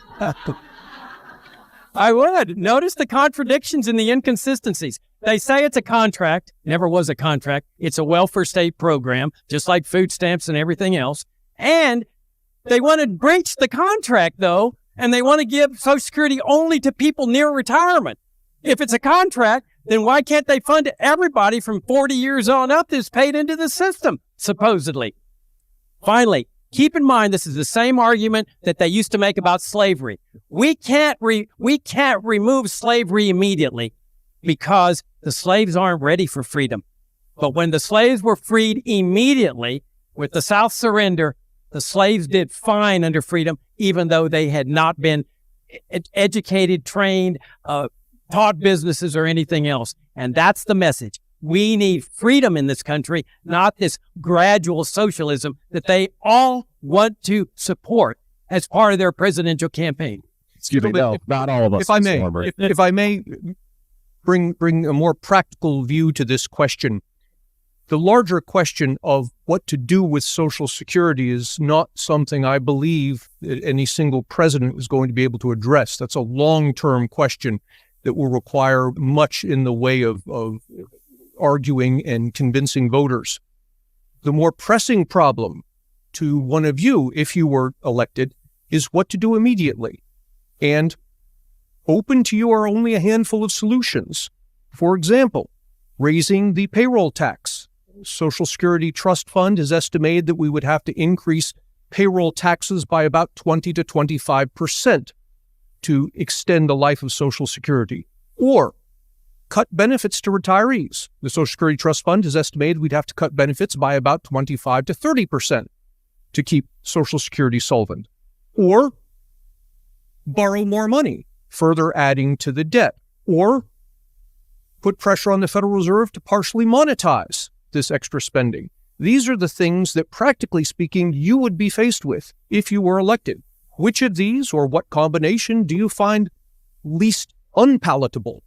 would. Notice the contradictions and the inconsistencies. They say it's a contract. Never was a contract. It's a welfare state program, just like food stamps and everything else. And they want to breach the contract, though, and they want to give Social Security only to people near retirement. If it's a contract, then why can't they fund everybody from 40 years on up that's paid into the system, supposedly? Finally, keep in mind, this is the same argument that they used to make about slavery. We can't remove slavery immediately because the slaves aren't ready for freedom. But when the slaves were freed immediately with the South surrender, the slaves did fine under freedom, even though they had not been educated, trained, taught businesses or anything else. And that's the message. We need freedom in this country, not this gradual socialism that they all want to support as part of their presidential campaign. Excuse me, no, not all of us. If I may bring a more practical view to this question, the larger question of what to do with Social Security is not something I believe that any single president is going to be able to address. That's a long-term question that will require much in the way of arguing and convincing voters. The more pressing problem to one of you, if you were elected, is what to do immediately. And open to you are only a handful of solutions. For example, raising the payroll tax. Social Security Trust Fund has estimated that we would have to increase payroll taxes by about 20 to 25% to extend the life of Social Security. Or cut benefits to retirees. The Social Security Trust Fund has estimated we'd have to cut benefits by about 25 to 30% to keep Social Security solvent. Or borrow more money, further adding to the debt. Or put pressure on the Federal Reserve to partially monetize this extra spending. These are the things that, practically speaking, you would be faced with if you were elected. Which of these, or what combination, do you find least unpalatable?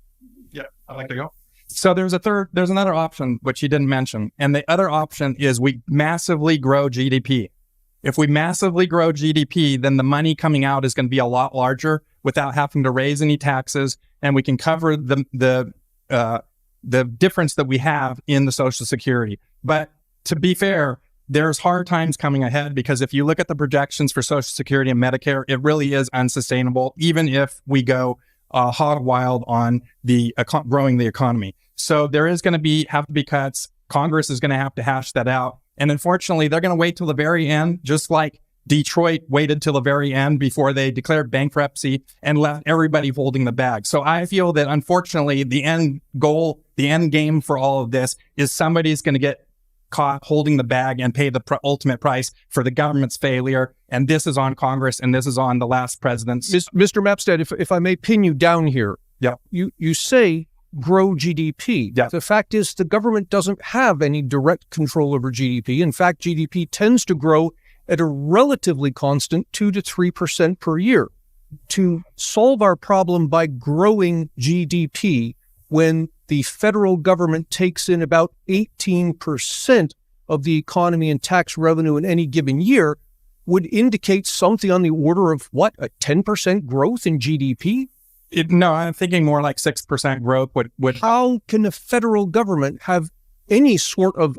Yeah, I'd like to go. So there's another option, which you didn't mention. And the other option is we massively grow GDP. If we massively grow GDP, then the money coming out is going to be a lot larger without having to raise any taxes. And we can cover the difference that we have in the Social Security. But to be fair, there's hard times coming ahead, because if you look at the projections for Social Security and Medicare, it really is unsustainable, even if we go hog wild on the growing the economy. So there is going to have to be cuts. Congress is going to have to hash that out. And unfortunately, they're going to wait till the very end, just like Detroit waited till the very end before they declared bankruptcy and left everybody holding the bag. So I feel that, unfortunately, the end goal, the end game for all of this is somebody's going to get caught holding the bag and pay the ultimate price for the government's failure. And this is on Congress, and this is on the last president's. Mr. Mapstead, if I may pin you down here, Yeah. You say grow GDP. Yeah. The fact is the government doesn't have any direct control over GDP. In fact, GDP tends to grow at a relatively constant 2 to 3% per year. To solve our problem by growing GDP when the federal government takes in about 18% of the economy and tax revenue in any given year would indicate something on the order of, what, a 10% growth in GDP? No, I'm thinking more like 6% growth would. How can the federal government have any sort of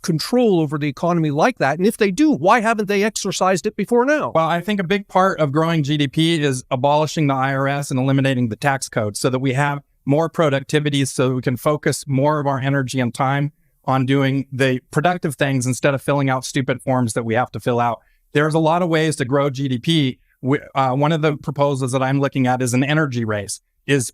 control over the economy like that? And if they do, why haven't they exercised it before now? Well, I think a big part of growing GDP is abolishing the IRS and eliminating the tax code so that we have more productivity, so we can focus more of our energy and time on doing the productive things instead of filling out stupid forms that we have to fill out. There's a lot of ways to grow GDP. One of the proposals that I'm looking at is an energy race, is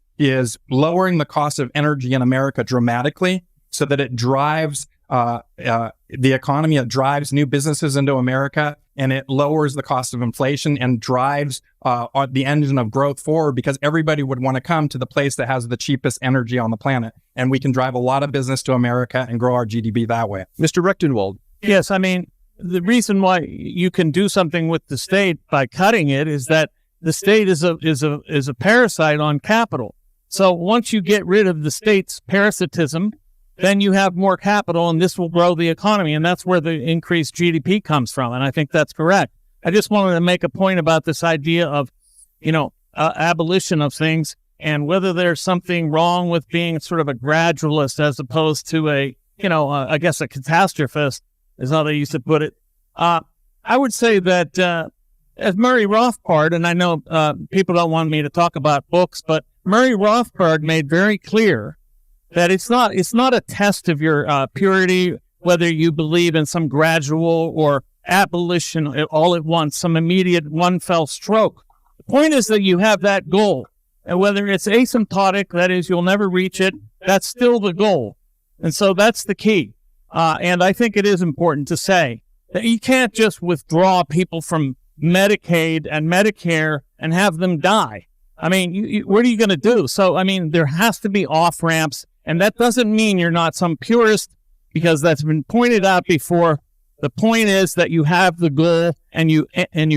lowering the cost of energy in America dramatically so that it drives the economy, it drives new businesses into America, and it lowers the cost of inflation and drives the engine of growth forward, because everybody would want to come to the place that has the cheapest energy on the planet. And we can drive a lot of business to America and grow our GDP that way. Mr. Rectenwald. Yes, I mean, the reason why you can do something with the state by cutting it is that the state is a parasite on capital. So once you get rid of the state's parasitism, then you have more capital, and this will grow the economy, and that's where the increased GDP comes from. And I think that's correct. I just wanted to make a point about this idea of, abolition of things, and whether there's something wrong with being sort of a gradualist as opposed to a catastrophist, is how they used to put it. I would say that as Murray Rothbard, and I know people don't want me to talk about books, but Murray Rothbard made very clear that it's not a test of your purity, whether you believe in some gradual or abolition all at once, some immediate one fell stroke. The point is that you have that goal, and whether it's asymptotic, that is, you'll never reach it, that's still the goal. And so that's the key. And I think it is important to say that you can't just withdraw people from Medicaid and Medicare and have them die. I mean, what are you going to do? So, I mean, there has to be off-ramps, and that doesn't mean you're not some purist, because that's been pointed out before. The point is that you have the goal and you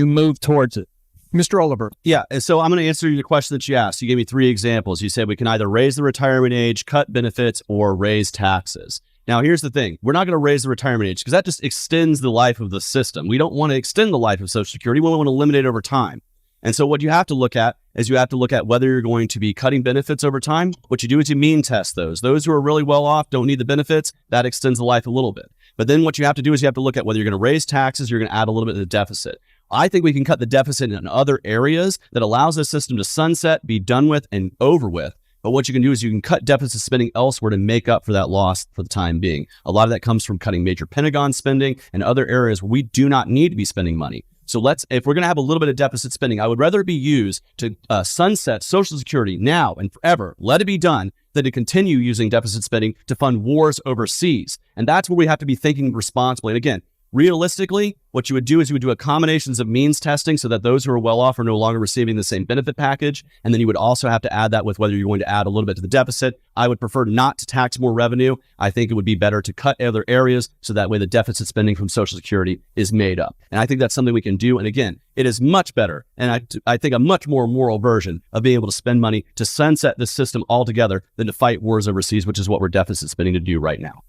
move towards it. Mr. Oliver. Yeah, so I'm going to answer your question that you asked. You gave me 3 examples. You said we can either raise the retirement age, cut benefits, or raise taxes. Now, here's the thing. We're not going to raise the retirement age because that just extends the life of the system. We don't want to extend the life of Social Security. We want to eliminate it over time. And so what you have to look at is you have to look at whether you're going to be cutting benefits over time. What you do is you mean test those. Those who are really well off don't need the benefits. That extends the life a little bit. But then what you have to do is you have to look at whether you're going to raise taxes, you're going to add a little bit of the deficit. I think we can cut the deficit in other areas that allows the system to sunset, be done with, and over with. But what you can do is you can cut deficit spending elsewhere to make up for that loss for the time being. A lot of that comes from cutting major Pentagon spending and other areas where we do not need to be spending money. So if we're going to have a little bit of deficit spending, I would rather it be used to sunset Social Security now and forever, let it be done, than to continue using deficit spending to fund wars overseas. And that's where we have to be thinking responsibly. And again, realistically, what you would do is you would do a combinations of means testing so that those who are well off are no longer receiving the same benefit package. And then you would also have to add that with whether you're going to add a little bit to the deficit. I would prefer not to tax more revenue. I think it would be better to cut other areas so that way the deficit spending from Social Security is made up. And I think that's something we can do. And again, it is much better, and I think a much more moral version of being able to spend money to sunset this system altogether than to fight wars overseas, which is what we're deficit spending to do right now.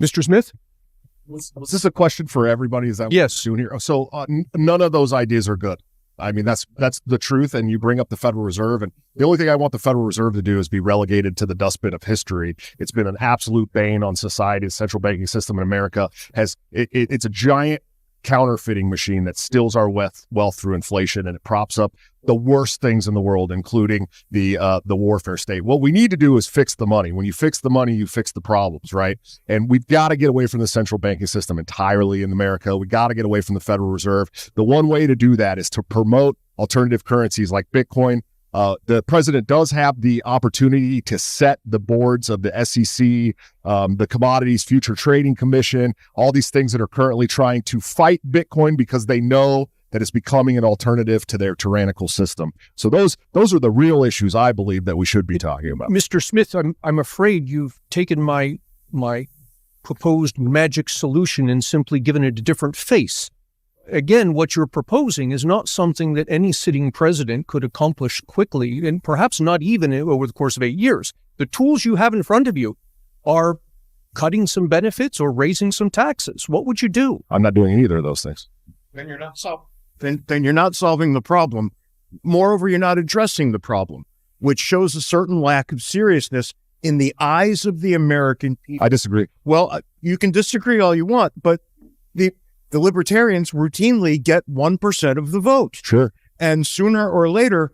Mr. Smith? Was this a question for everybody? Is that yes. What we're doing here? So none of those ideas are good. I mean, that's the truth. And you bring up the Federal Reserve, and the only thing I want the Federal Reserve to do is be relegated to the dustbin of history. It's been an absolute bane on society. The central banking system in America it's a giant counterfeiting machine that steals our wealth through inflation, and it props up the worst things in the world, including the warfare state. What we need to do is fix the money. When you fix the money, you fix the problems, right? And we've got to get away from the central banking system entirely in America. We got to get away from the Federal Reserve. The one way to do that is to promote alternative currencies like Bitcoin, The president does have the opportunity to set the boards of the SEC, the Commodities Future Trading Commission, all these things that are currently trying to fight Bitcoin because they know that it's becoming an alternative to their tyrannical system. So those are the real issues I believe that we should be talking about. Mr. Smith, I'm afraid you've taken my proposed magic solution and simply given it a different face. Again, what you're proposing is not something that any sitting president could accomplish quickly, and perhaps not even over the course of 8 years. The tools you have in front of you are cutting some benefits or raising some taxes. What would you do? I'm not doing either of those things. Then you're not solving the problem. Moreover, you're not addressing the problem, which shows a certain lack of seriousness in the eyes of the American people. I disagree. Well, you can disagree all you want, but the libertarians routinely get 1% of the vote. Sure. And sooner or later,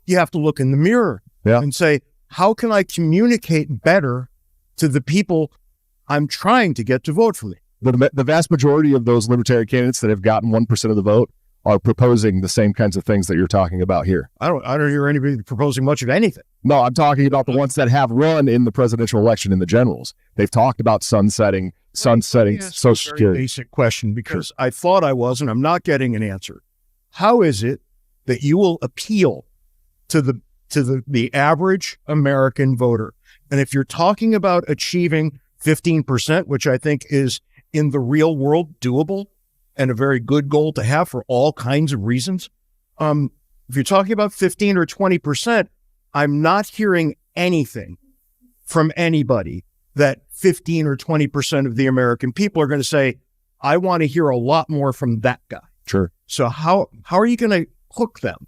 you have to look in the mirror and say, how can I communicate better to the people I'm trying to get to vote for me? The vast majority of those libertarian candidates that have gotten 1% of the vote are proposing the same kinds of things that you're talking about here. I don't hear anybody proposing much of anything. No, I'm talking about the ones that have run in the presidential election in the generals. They've talked about sunsetting Social Security. Basic question, because I thought I was, and I'm not getting an answer. How is it that you will appeal to the average American voter? And if you're talking about achieving 15%, which I think is in the real world doable and a very good goal to have for all kinds of reasons, if you're talking about 15 or 20%, I'm not hearing anything from anybody that 15 or 20% of the American people are going to say, I want to hear a lot more from that guy. Sure. So how are you going to hook them?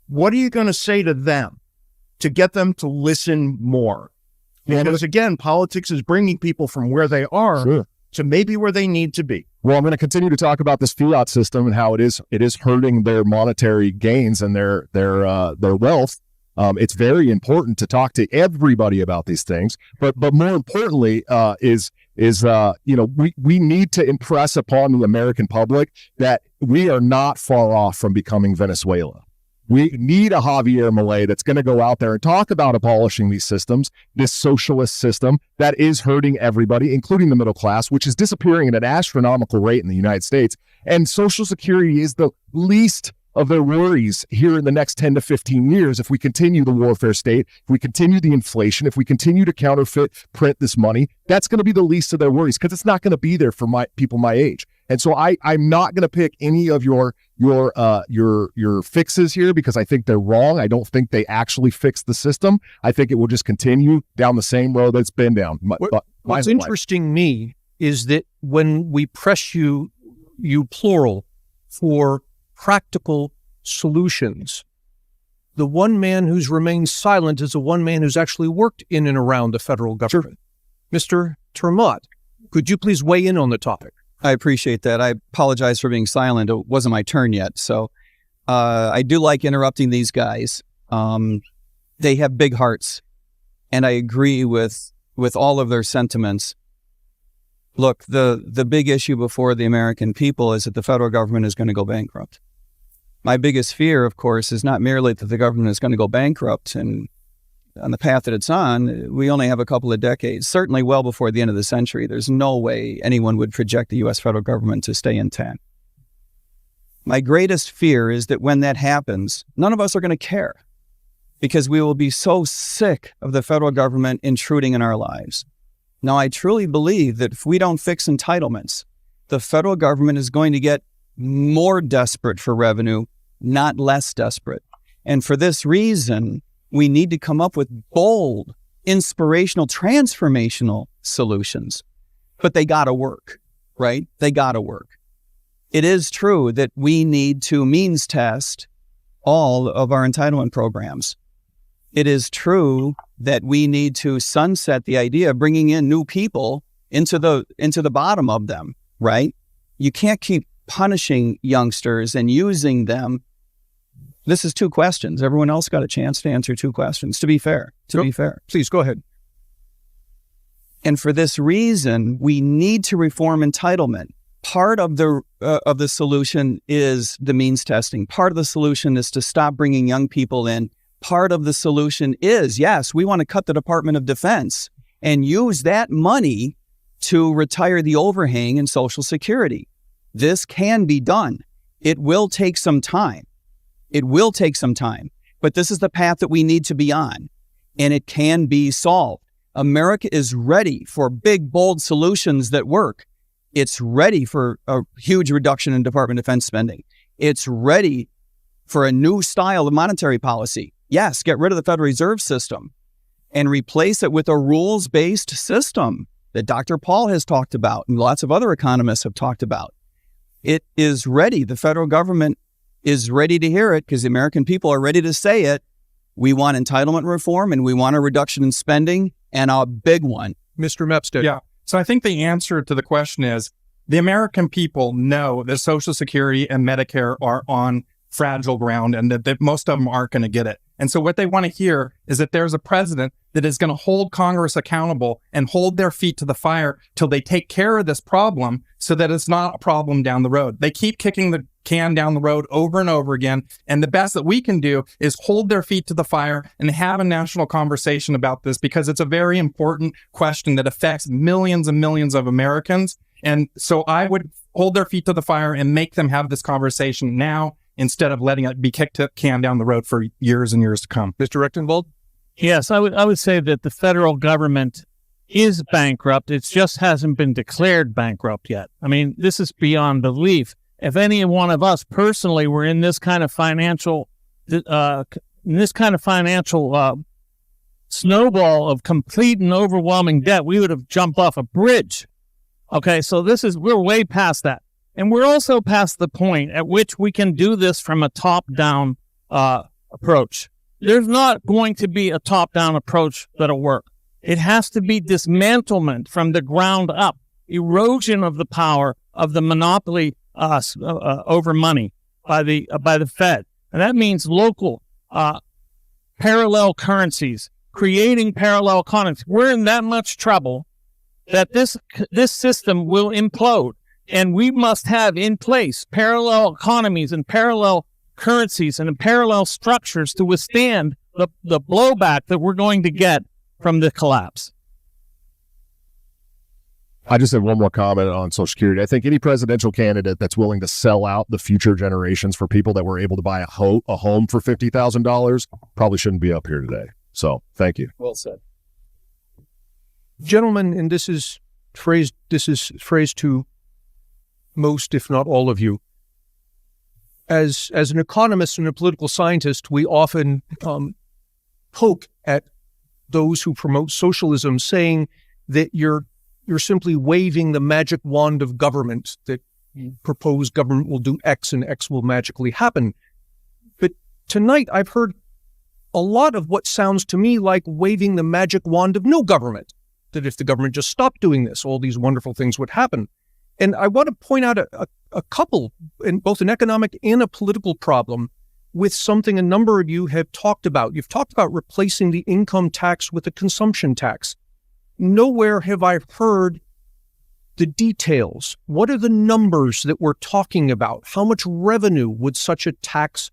What are you going to say to them to get them to listen more? Because again, politics is bringing people from where they are to maybe where they need to be. Well, I'm going to continue to talk about this fiat system and how it is hurting their monetary gains and their wealth. It's very important to talk to everybody about these things, but more importantly, we need to impress upon the American public that we are not far off from becoming Venezuela. We need a Javier Milei that's going to go out there and talk about abolishing these systems, this socialist system that is hurting everybody, including the middle class, which is disappearing at an astronomical rate in the United States. And Social Security is the least of their worries here in the next 10 to 15 years. If we continue the warfare state, if we continue the inflation, if we continue to counterfeit, print this money, that's going to be the least of their worries because it's not going to be there for people my age. And so I'm not going to pick any of your fixes here because I think they're wrong. I don't think they actually fix the system. I think it will just continue down the same road that's been down. What's interesting me is that when we press you plural for practical solutions, the one man who's remained silent is the one man who's actually worked in and around the federal government. Sure. Mr. Ter Maat, could you please weigh in on the topic? I appreciate that. I apologize for being silent. It wasn't my turn yet. So I do like interrupting these guys. They have big hearts, and I agree with all of their sentiments. Look, the big issue before the American people is that the federal government is going to go bankrupt. My biggest fear, of course, is not merely that the government is going to go bankrupt and on the path that it's on, we only have a couple of decades, certainly well before the end of the century. There's no way anyone would project the U.S. federal government to stay intact. My greatest fear is that when that happens, none of us are going to care because we will be so sick of the federal government intruding in our lives. Now, I truly believe that if we don't fix entitlements, the federal government is going to get more desperate for revenue, not less desperate. And for this reason, we need to come up with bold, inspirational, transformational solutions. But they got to work, right? They got to work. It is true that we need to means test all of our entitlement programs. It is true that we need to sunset the idea of bringing in new people into the bottom of them, right? You can't keep punishing youngsters and using them. This is two questions. Everyone else got a chance to answer two questions, to be fair. Please, go ahead. And for this reason, we need to reform entitlement. Part of the solution is the means testing. Part of the solution is to stop bringing young people in part of the solution is, yes, we want to cut the Department of Defense and use that money to retire the overhang in Social Security. This can be done. It will take some time. It will take some time, but this is the path that we need to be on, and it can be solved. America is ready for big, bold solutions that work. It's ready for a huge reduction in Department of Defense spending. It's ready for a new style of monetary policy. Yes, get rid of the Federal Reserve System and replace it with a rules-based system that Dr. Paul has talked about and lots of other economists have talked about. It is ready. The federal government is ready to hear it because the American people are ready to say it. We want entitlement reform and we want a reduction in spending, and a big one. Mr. Mapstead. Yeah. So I think the answer to the question is the American people know that Social Security and Medicare are on fragile ground and that most of them aren't going to get it. And so what they want to hear is that there's a president that is going to hold Congress accountable and hold their feet to the fire till they take care of this problem so that it's not a problem down the road. They keep kicking the can down the road over and over again. And the best that we can do is hold their feet to the fire and have a national conversation about this, because it's a very important question that affects millions and millions of Americans. And so I would hold their feet to the fire and make them have this conversation now, instead of letting it be kicked the can down the road for years and years to come. Mr. Rectenwald? Yes, I would say that the federal government is bankrupt. It just hasn't been declared bankrupt yet. I mean, this is beyond belief. If any one of us personally were in this kind of financial, snowball of complete and overwhelming debt, we would have jumped off a bridge. Okay, so we're way past that. And we're also past the point at which we can do this from a top-down approach. There's not going to be a top-down approach that'll work. It has to be dismantlement from the ground up, erosion of the power of the monopoly over money by the Fed. And that means local parallel currencies, creating parallel economies. We're in that much trouble that this system will implode. And we must have in place parallel economies and parallel currencies and parallel structures to withstand the blowback that we're going to get from the collapse. I just have one more comment on Social Security. I think any presidential candidate that's willing to sell out the future generations for people that were able to buy a home for $50,000 probably shouldn't be up here today. So thank you. Well said. Gentlemen, and this is phrased to most, if not all of you. As an economist and a political scientist, we often poke at those who promote socialism, saying that you're simply waving the magic wand of government, that you propose government will do X and X will magically happen. But tonight I've heard a lot of what sounds to me like waving the magic wand of no government, that if the government just stopped doing this, all these wonderful things would happen. And I want to point out a couple, in both an economic and a political problem, with something a number of you have talked about. You've talked about replacing the income tax with a consumption tax. Nowhere have I heard the details. What are the numbers that we're talking about? How much revenue would such a tax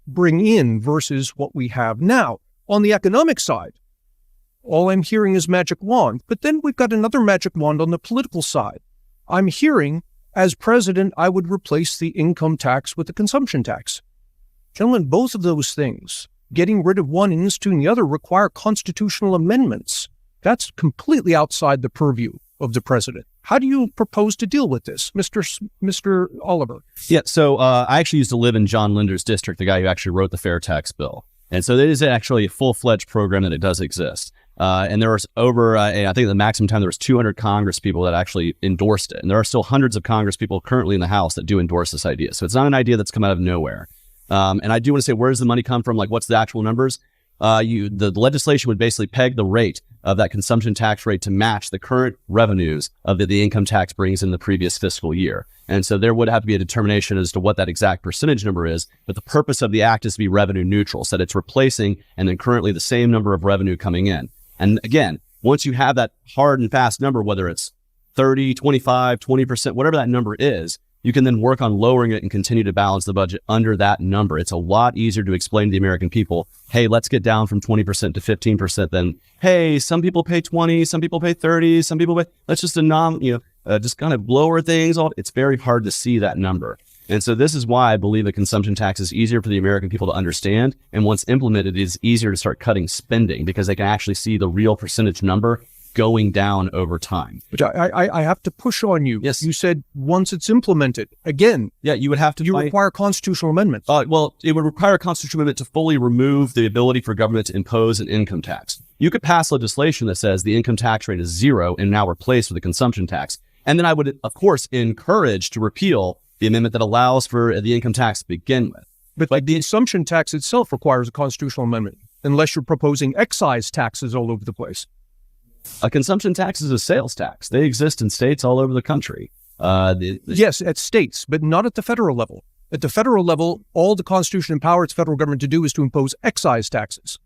bring in versus what we have now? On the economic side, all I'm hearing is magic wand. But then we've got another magic wand on the political side. I'm hearing, as president, I would replace the income tax with the consumption tax. Gentlemen, both of those things, getting rid of one and instituting the other, require constitutional amendments. That's completely outside the purview of the president. How do you propose to deal with this, Mr. Oliver? Yeah, so I actually used to live in John Linder's district, the guy who actually wrote the fair tax bill. And so it is actually a full-fledged program that it does exist. And there was over, I think the maximum time, there was 200 Congress people that actually endorsed it. And there are still hundreds of Congress people currently in the House that do endorse this idea. So it's not an idea that's come out of nowhere. And I do want to say, where does the money come from? Like, what's the actual numbers? The legislation would basically peg the rate of that consumption tax rate to match the current revenues of the income tax brings in the previous fiscal year. And so there would have to be a determination as to what that exact percentage number is. But the purpose of the act is to be revenue neutral, so that it's replacing and then currently the same number of revenue coming in. And again, once you have that hard and fast number, whether it's 30, 25, 20%, whatever that number is, you can then work on lowering it and continue to balance the budget under that number. It's a lot easier to explain to the American people, hey, let's get down from 20% to 15% than, hey, some people pay 20, some people pay 30, some people pay, let's just just kind of lower things. It's very hard to see that number. And so this is why I believe a consumption tax is easier for the American people to understand. And once implemented, it is easier to start cutting spending because they can actually see the real percentage number going down over time. But I have to push on you. Yes. You said once it's implemented. Again, yeah, you would have to require constitutional amendments. Well, it would require a constitutional amendment to fully remove the ability for government to impose an income tax. You could pass legislation that says the income tax rate is 0 and now replaced with a consumption tax. And then I would, of course, encourage to repeal the amendment that allows for the income tax to begin with. But the consumption tax itself requires a constitutional amendment, unless you're proposing excise taxes all over the place. A consumption tax is a sales tax. They exist in states all over the country. Yes, at states, but not at the federal level. At the federal level, all the Constitution empowers the federal government to do is to impose excise taxes.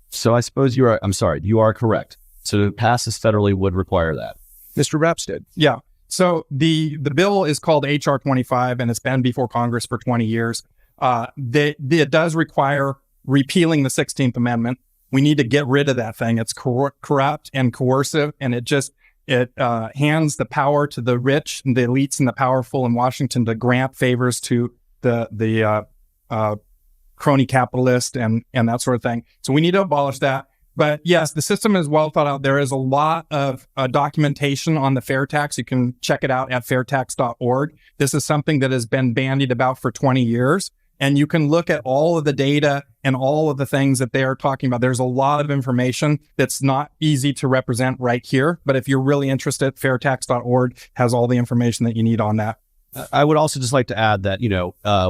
So I suppose you are correct. So to pass this federally would require that. Mr. Mapstead. Yeah. So the bill is called HR 25, and it's been before Congress for 20 years. It does require repealing the 16th Amendment. We need to get rid of that thing. It's corrupt and coercive, and it hands the power to the rich and the elites and the powerful in Washington to grant favors to the crony capitalist and that sort of thing. So we need to abolish that. But yes, the system is well thought out. There is a lot of documentation on the fair tax. You can check it out at fairtax.org. This is something that has been bandied about for 20 years. And you can look at all of the data and all of the things that they are talking about. There's a lot of information that's not easy to represent right here. But if you're really interested, fairtax.org has all the information that you need on that. I would also just like to add that,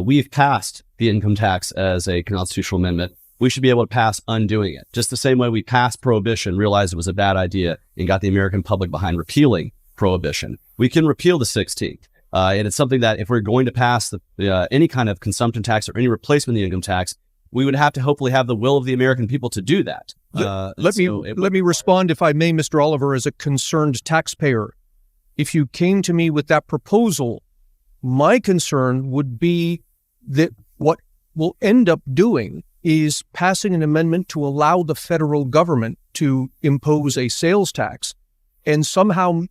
we've passed the income tax as a constitutional amendment. We should be able to pass undoing it. Just the same way we passed prohibition, realized it was a bad idea, and got the American public behind repealing prohibition. We can repeal the 16th. And it's something that if we're going to pass any kind of consumption tax or any replacement of the income tax, we would have to hopefully have the will of the American people to do that. Let me respond, if I may, Mr. Oliver, as a concerned taxpayer. If you came to me with that proposal, my concern would be that what we'll end up doing is passing an amendment to allow the federal government to impose a sales tax, and somehow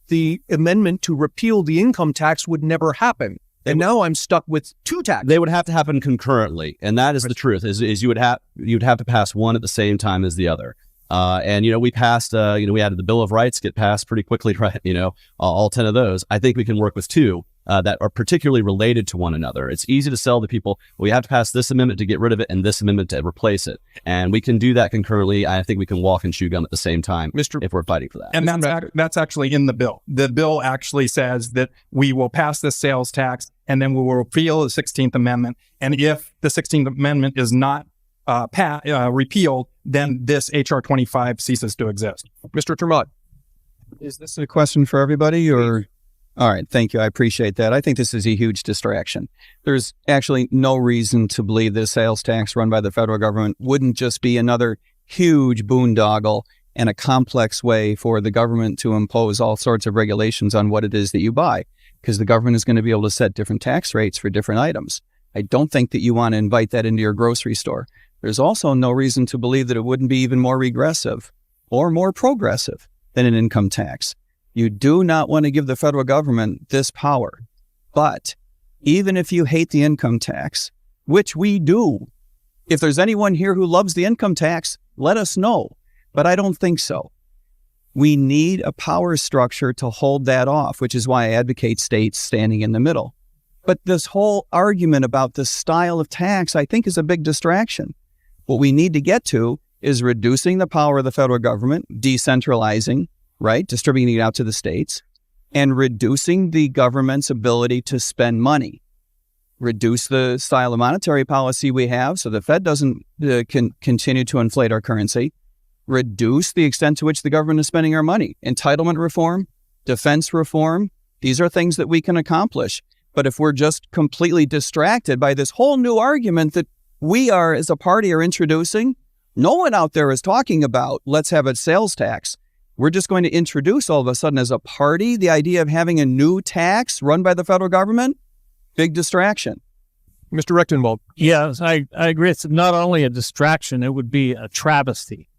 the amendment to repeal the income tax would never happen. And now I'm stuck with two taxes. They would have to happen concurrently, and that is the truth. Is you'd have to pass one at the same time as the other. And we passed. We had the Bill of Rights get passed pretty quickly, right? All 10 of those. I think we can work with two that are particularly related to one another. It's easy to sell to people. We have to pass this amendment to get rid of it, and this amendment to replace it. And we can do that concurrently. I think we can walk and chew gum at the same time, if we're fighting for that. And that's actually in the bill. The bill actually says that we will pass this sales tax, and then we will repeal the 16th Amendment. And if the 16th Amendment is not repealed, then this HR 25 ceases to exist. Mr. Ter Maat. Is this a question for everybody, or? All right, thank you. I appreciate that. I think this is a huge distraction. There's actually no reason to believe this sales tax run by the federal government wouldn't just be another huge boondoggle and a complex way for the government to impose all sorts of regulations on what it is that you buy, because the government is going to be able to set different tax rates for different items. I don't think that you want to invite that into your grocery store. There's also no reason to believe that it wouldn't be even more regressive or more progressive than an income tax. You do not want to give the federal government this power. But even if you hate the income tax, which we do, if there's anyone here who loves the income tax, let us know. But I don't think so. We need a power structure to hold that off, which is why I advocate states standing in the middle. But this whole argument about the style of tax, I think, is a big distraction. What we need to get to is reducing the power of the federal government, decentralizing, right, distributing it out to the states, and reducing the government's ability to spend money. Reduce the style of monetary policy we have so the Fed doesn't continue to inflate our currency. Reduce the extent to which the government is spending our money. Entitlement reform, defense reform, these are things that we can accomplish. But if we're just completely distracted by this whole new argument that we are, as a party, are introducing, no one out there is talking about, let's have a sales tax. We're just going to introduce all of a sudden as a party the idea of having a new tax run by the federal government. Big distraction. Mr. Rectenwald. Yes, I agree. It's not only a distraction, it would be a travesty.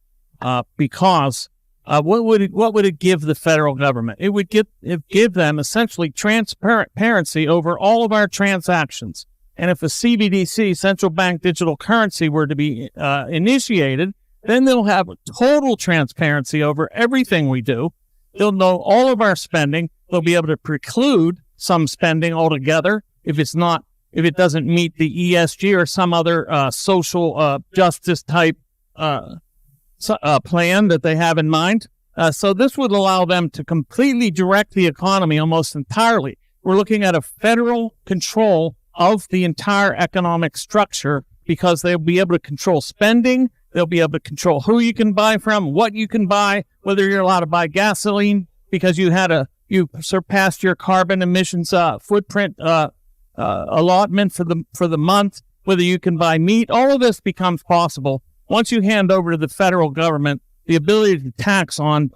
Because what would it give the federal government? It would give them essentially transparency over all of our transactions. And if a CBDC, central bank digital currency, were to be initiated, then they'll have total transparency over everything we do. They'll know all of our spending. They'll be able to preclude some spending altogether if it doesn't meet the ESG or some other social justice type plan that they have in mind. So this would allow them to completely direct the economy almost entirely. We're looking at a federal control of the entire economic structure because they'll be able to control spending. They'll be able to control who you can buy from, what you can buy, whether you're allowed to buy gasoline because you surpassed your carbon emissions footprint allotment for the month, whether you can buy meat. All of this becomes possible once you hand over to the federal government the ability to tax on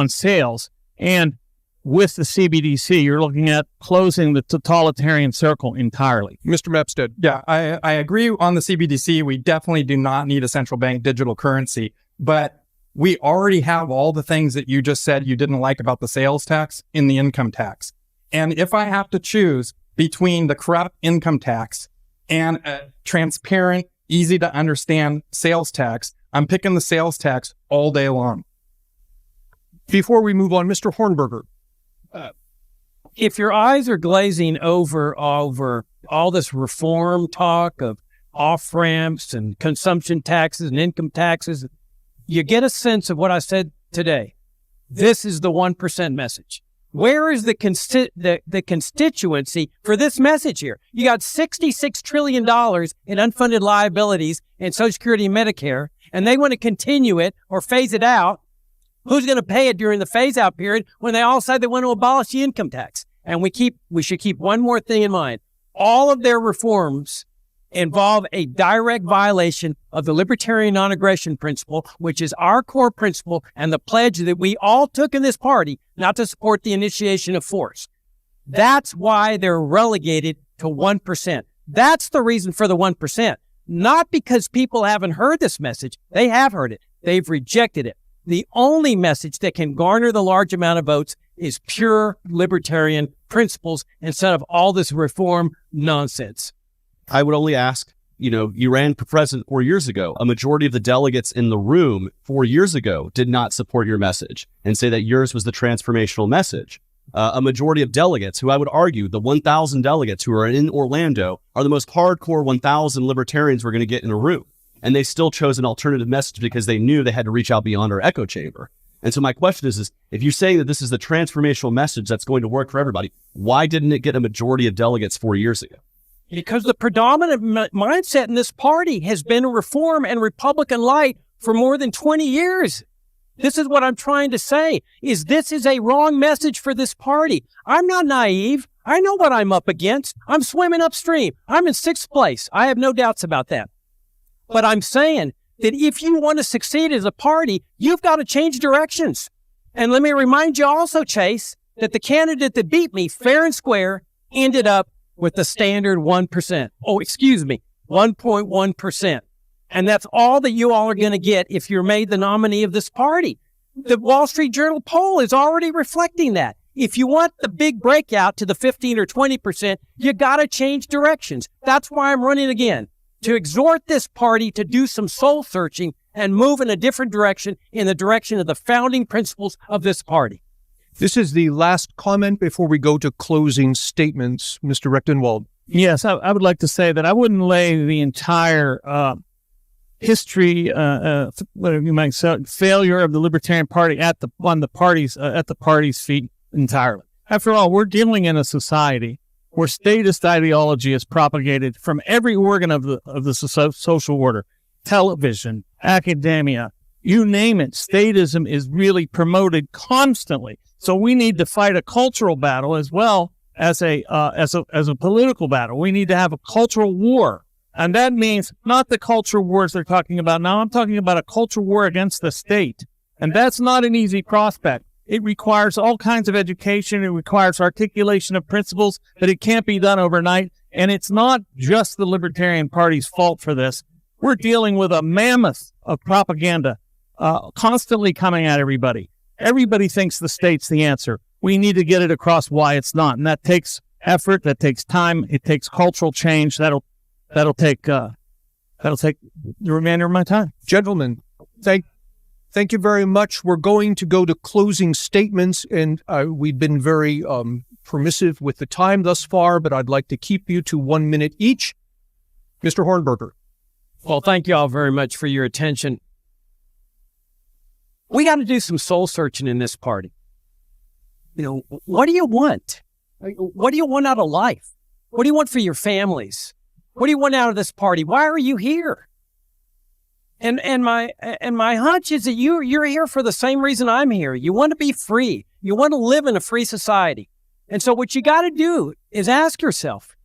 sales. And with the CBDC, you're looking at closing the totalitarian circle entirely. Mr. Mapstead. Yeah, I agree on the CBDC. We definitely do not need a central bank digital currency, but we already have all the things that you just said you didn't like about the sales tax in the income tax. And if I have to choose between the corrupt income tax and a transparent, easy to understand sales tax, I'm picking the sales tax all day long. Before we move on, Mr. Hornberger. If your eyes are glazing over all this reform talk of off-ramps and consumption taxes and income taxes, you get a sense of what I said today. This is the 1% message. Where is the constituency for this message here? You got $66 trillion in unfunded liabilities in Social Security and Medicare, and they want to continue it or phase it out. Who's going to pay it during the phase-out period when they all say they want to abolish the income tax? And we should keep one more thing in mind. All of their reforms involve a direct violation of the Libertarian non-aggression principle, which is our core principle and the pledge that we all took in this party not to support the initiation of force. That's why they're relegated to 1%. That's the reason for the 1%. Not because people haven't heard this message. They have heard it. They've rejected it. The only message that can garner the large amount of votes is pure libertarian principles instead of all this reform nonsense. I would only ask, you ran for president 4 years ago. A majority of the delegates in the room 4 years ago did not support your message and say that yours was the transformational message. A majority of delegates, who I would argue the 1,000 delegates who are in Orlando, are the most hardcore 1,000 libertarians we're going to get in a room. And they still chose an alternative message because they knew they had to reach out beyond our echo chamber. And so my question is if you're saying that this is the transformational message that's going to work for everybody, why didn't it get a majority of delegates 4 years ago? Because the predominant mindset in this party has been reform and Republican light for more than 20 years. This is what I'm trying to say, is this is a wrong message for this party. I'm not naive. I know what I'm up against. I'm swimming upstream. I'm in 6th place. I have no doubts about that. But I'm saying that if you want to succeed as a party, you've got to change directions. And let me remind you also, Chase, that the candidate that beat me fair and square ended up with the standard 1%. 1.1%. And that's all that you all are going to get if you're made the nominee of this party. The Wall Street Journal poll is already reflecting that. If you want the big breakout to the 15 or 20%, you got to change directions. That's why I'm running again, to exhort this party to do some soul searching and move in a different direction, in the direction of the founding principles of this party. This is the last comment before we go to closing statements. Mr. Rectenwald. Yes, I would like to say that I wouldn't lay the entire history, whatever you might say, failure of the Libertarian Party at the party's feet entirely. After all, we're dealing in a society where statist ideology is propagated from every organ of the social order, television, academia, you name it. Statism is really promoted constantly. So we need to fight a cultural battle as well as a political battle. We need to have a cultural war And that means not the culture wars they're talking about now. I'm talking about a culture war against the state. And that's not an easy prospect. It requires all kinds of education. It requires articulation of principles, but it can't be done overnight. And it's not just the Libertarian Party's fault for this. We're dealing with a mammoth of propaganda constantly coming at everybody. Everybody thinks the state's the answer. We need to get it across why it's not. And that takes effort. That takes time. It takes cultural change. That'll take the remainder of my time. Gentlemen, thank you very much. We're going to go to closing statements, and we've been very permissive with the time thus far, but I'd like to keep you to 1 minute each. Mr. Hornberger. Well, thank you all very much for your attention. We got to do some soul searching in this party. What do you want? What do you want out of life? What do you want for your families? What do you want out of this party? Why are you here? And my hunch is that you're here for the same reason I'm here. You want to be free. You want to live in a free society. And so what you got to do is ask yourself,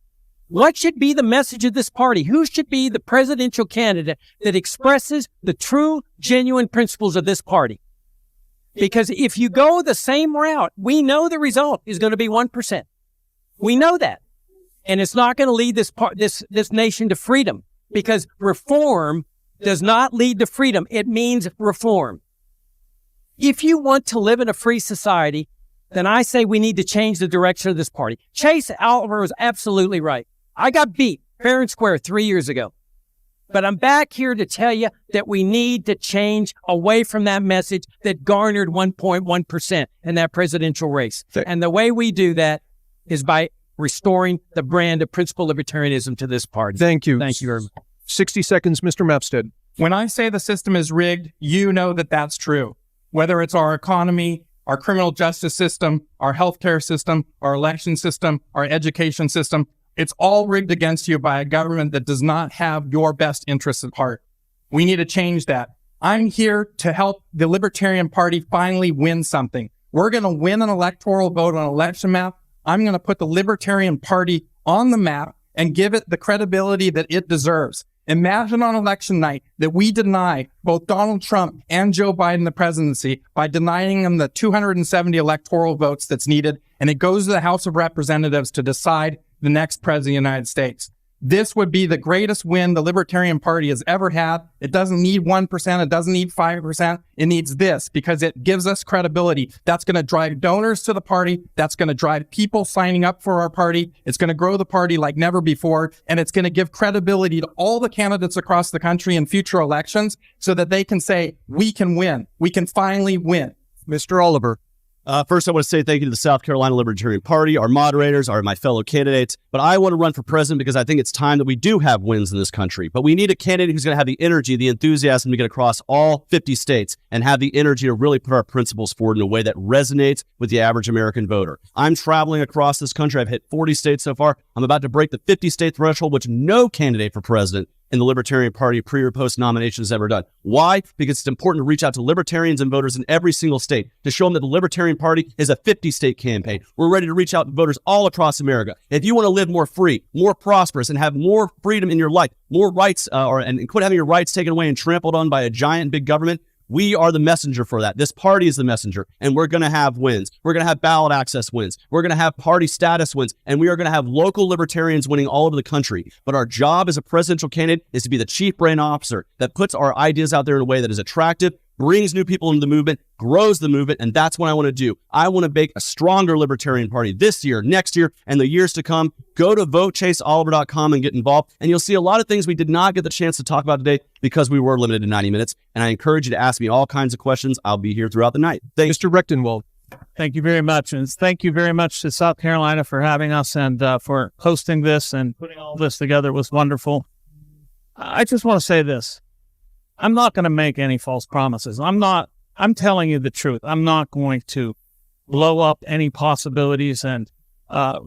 what should be the message of this party? Who should be the presidential candidate that expresses the true, genuine principles of this party? Because if you go the same route, we know the result is going to be 1%. We know that. And it's not going to lead this nation to freedom, because reform does not lead to freedom. It means reform. If you want to live in a free society, then I say we need to change the direction of this party. Chase Oliver was absolutely right. I got beat fair and square 3 years ago. But I'm back here to tell you that we need to change away from that message that garnered 1.1% in that presidential race. And the way we do that is by restoring the brand of principled libertarianism to this party. Thank you. Thank you very much. 60 seconds, Mr. Mapstead. When I say the system is rigged, you know that that's true. Whether it's our economy, our criminal justice system, our healthcare system, our election system, our education system, it's all rigged against you by a government that does not have your best interests at heart. We need to change that. I'm here to help the Libertarian Party finally win something. We're going to win an electoral vote on an election map. I'm going to put the Libertarian Party on the map and give it the credibility that it deserves. Imagine on election night that we deny both Donald Trump and Joe Biden the presidency by denying them the 270 electoral votes that's needed, and it goes to the House of Representatives to decide the next president of the United States. This would be the greatest win the Libertarian Party has ever had. It doesn't need 1%. It doesn't need 5%. It needs this because it gives us credibility. That's going to drive donors to the party. That's going to drive people signing up for our party. It's going to grow the party like never before. And it's going to give credibility to all the candidates across the country in future elections so that they can say, we can win. We can finally win. Mr. Oliver. First, I want to say thank you to the South Carolina Libertarian Party, our moderators, my fellow candidates. But I want to run for president because I think it's time that we do have wins in this country. But we need a candidate who's going to have the energy, the enthusiasm to get across all 50 states and have the energy to really put our principles forward in a way that resonates with the average American voter. I'm traveling across this country. I've hit 40 states so far. I'm about to break the 50-state threshold, which no candidate for president in the Libertarian Party pre or post nomination has ever done. Why? Because it's important to reach out to libertarians and voters in every single state to show them that the Libertarian Party is a 50-state campaign. We're ready to reach out to voters all across America. If you want to live more free, more prosperous, and have more freedom in your life, more rights, and quit having your rights taken away and trampled on by a giant big government, we are the messenger for that. This party is the messenger, and we're going to have wins. We're going to have ballot access wins. We're going to have party status wins, and we are going to have local libertarians winning all over the country. But our job as a presidential candidate is to be the chief brain officer that puts our ideas out there in a way that is attractive, brings new people into the movement, grows the movement, and that's what I want to do. I want to make a stronger Libertarian Party this year, next year, and the years to come. Go to votechaseoliver.com and get involved, and you'll see a lot of things we did not get the chance to talk about today because we were limited to 90 minutes, and I encourage you to ask me all kinds of questions. I'll be here throughout the night. Thanks. Mr. Rectenwald. Thank you very much. And thank you very much to South Carolina for having us and for hosting this and putting all this together. It was wonderful. I just want to say this. I'm not going to make any false promises. I'm telling you the truth. I'm not going to blow up any possibilities and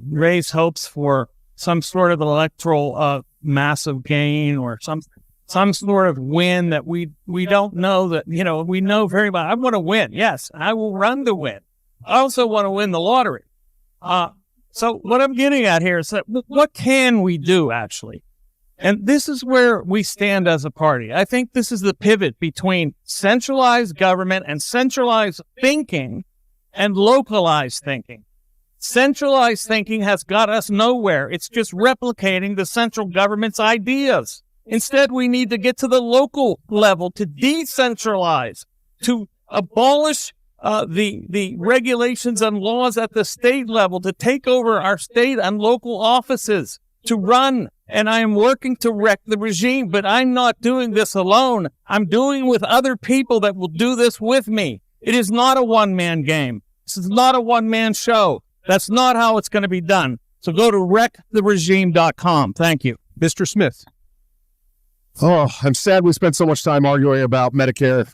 raise hopes for some sort of electoral massive gain or some sort of win that we don't know that, we know very well. I want to win. Yes, I will run to win. I also want to win the lottery. So what I'm getting at here is that what can we do actually? And this is where we stand as a party. I think this is the pivot between centralized government and centralized thinking and localized thinking. Centralized thinking has got us nowhere. It's just replicating the central government's ideas. Instead, we need to get to the local level to decentralize, to abolish the regulations and laws at the state level, to take over our state and local offices, to run. And I am working to wreck the regime, but I'm not doing this alone. I'm doing it with other people that will do this with me. It is not a one-man game. This is not a one-man show. That's not how it's going to be done. So go to wrecktheregime.com. Thank you. Mr. Smith. Oh, I'm sad we spent so much time arguing about Medicare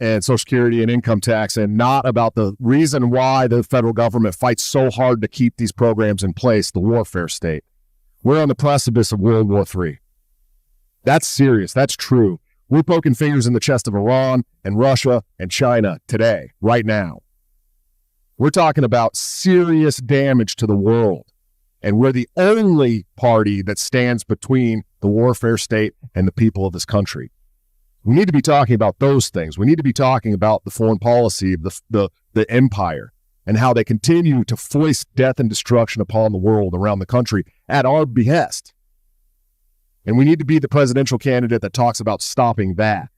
and Social Security and income tax, and not about the reason why the federal government fights so hard to keep these programs in place, the warfare state. We're on the precipice of World War III. That's serious. That's true. We're poking fingers in the chest of Iran and Russia and China today, right now. We're talking about serious damage to the world. And we're the only party that stands between the warfare state and the people of this country. We need to be talking about those things. We need to be talking about the foreign policy of the empire and how they continue to foist death and destruction upon the world around the country at our behest. And we need to be the presidential candidate that talks about stopping that.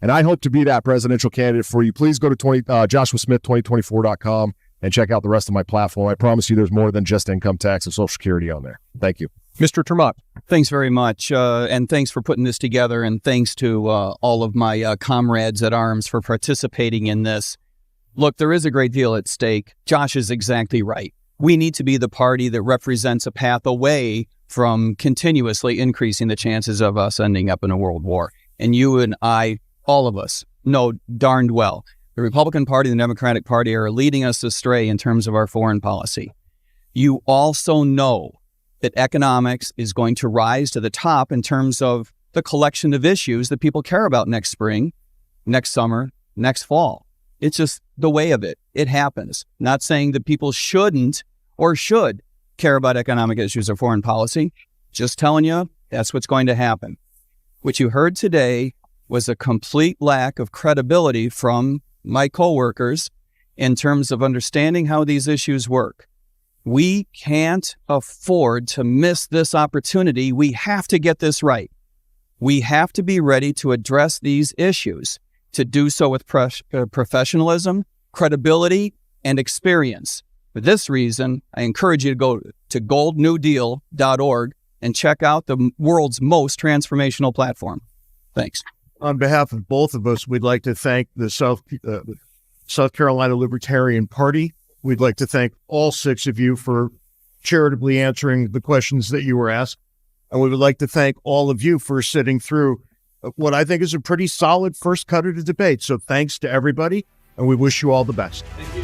And I hope to be that presidential candidate for you. Please go to joshuasmith2024.com and check out the rest of my platform. I promise you there's more than just income tax and Social Security on there. Thank you. Mr. Ter Maat. Thanks very much. And thanks for putting this together. And thanks to all of my comrades at arms for participating in this. Look, there is a great deal at stake. Josh is exactly right. We need to be the party that represents a path away from continuously increasing the chances of us ending up in a world war. And you and I, all of us, know darned well the Republican Party and the Democratic Party are leading us astray in terms of our foreign policy. You also know that economics is going to rise to the top in terms of the collection of issues that people care about next spring, next summer, next fall. It's just the way of it. It happens. Not saying that people shouldn't or should care about economic issues or foreign policy. Just telling you that's what's going to happen. What you heard today was a complete lack of credibility from my coworkers in terms of understanding how these issues work. We can't afford to miss this opportunity. We have to get this right. We have to be ready to address these issues, to do so with professionalism, credibility, and experience. For this reason, I encourage you to go to goldnewdeal.org and check out the world's most transformational platform. Thanks. On behalf of both of us, we'd like to thank the South Carolina Libertarian Party. We'd like to thank all 6 of you for charitably answering the questions that you were asked. And we would like to thank all of you for sitting through what I think is a pretty solid first cut of the debate. So thanks to everybody, and we wish you all the best. Thank you.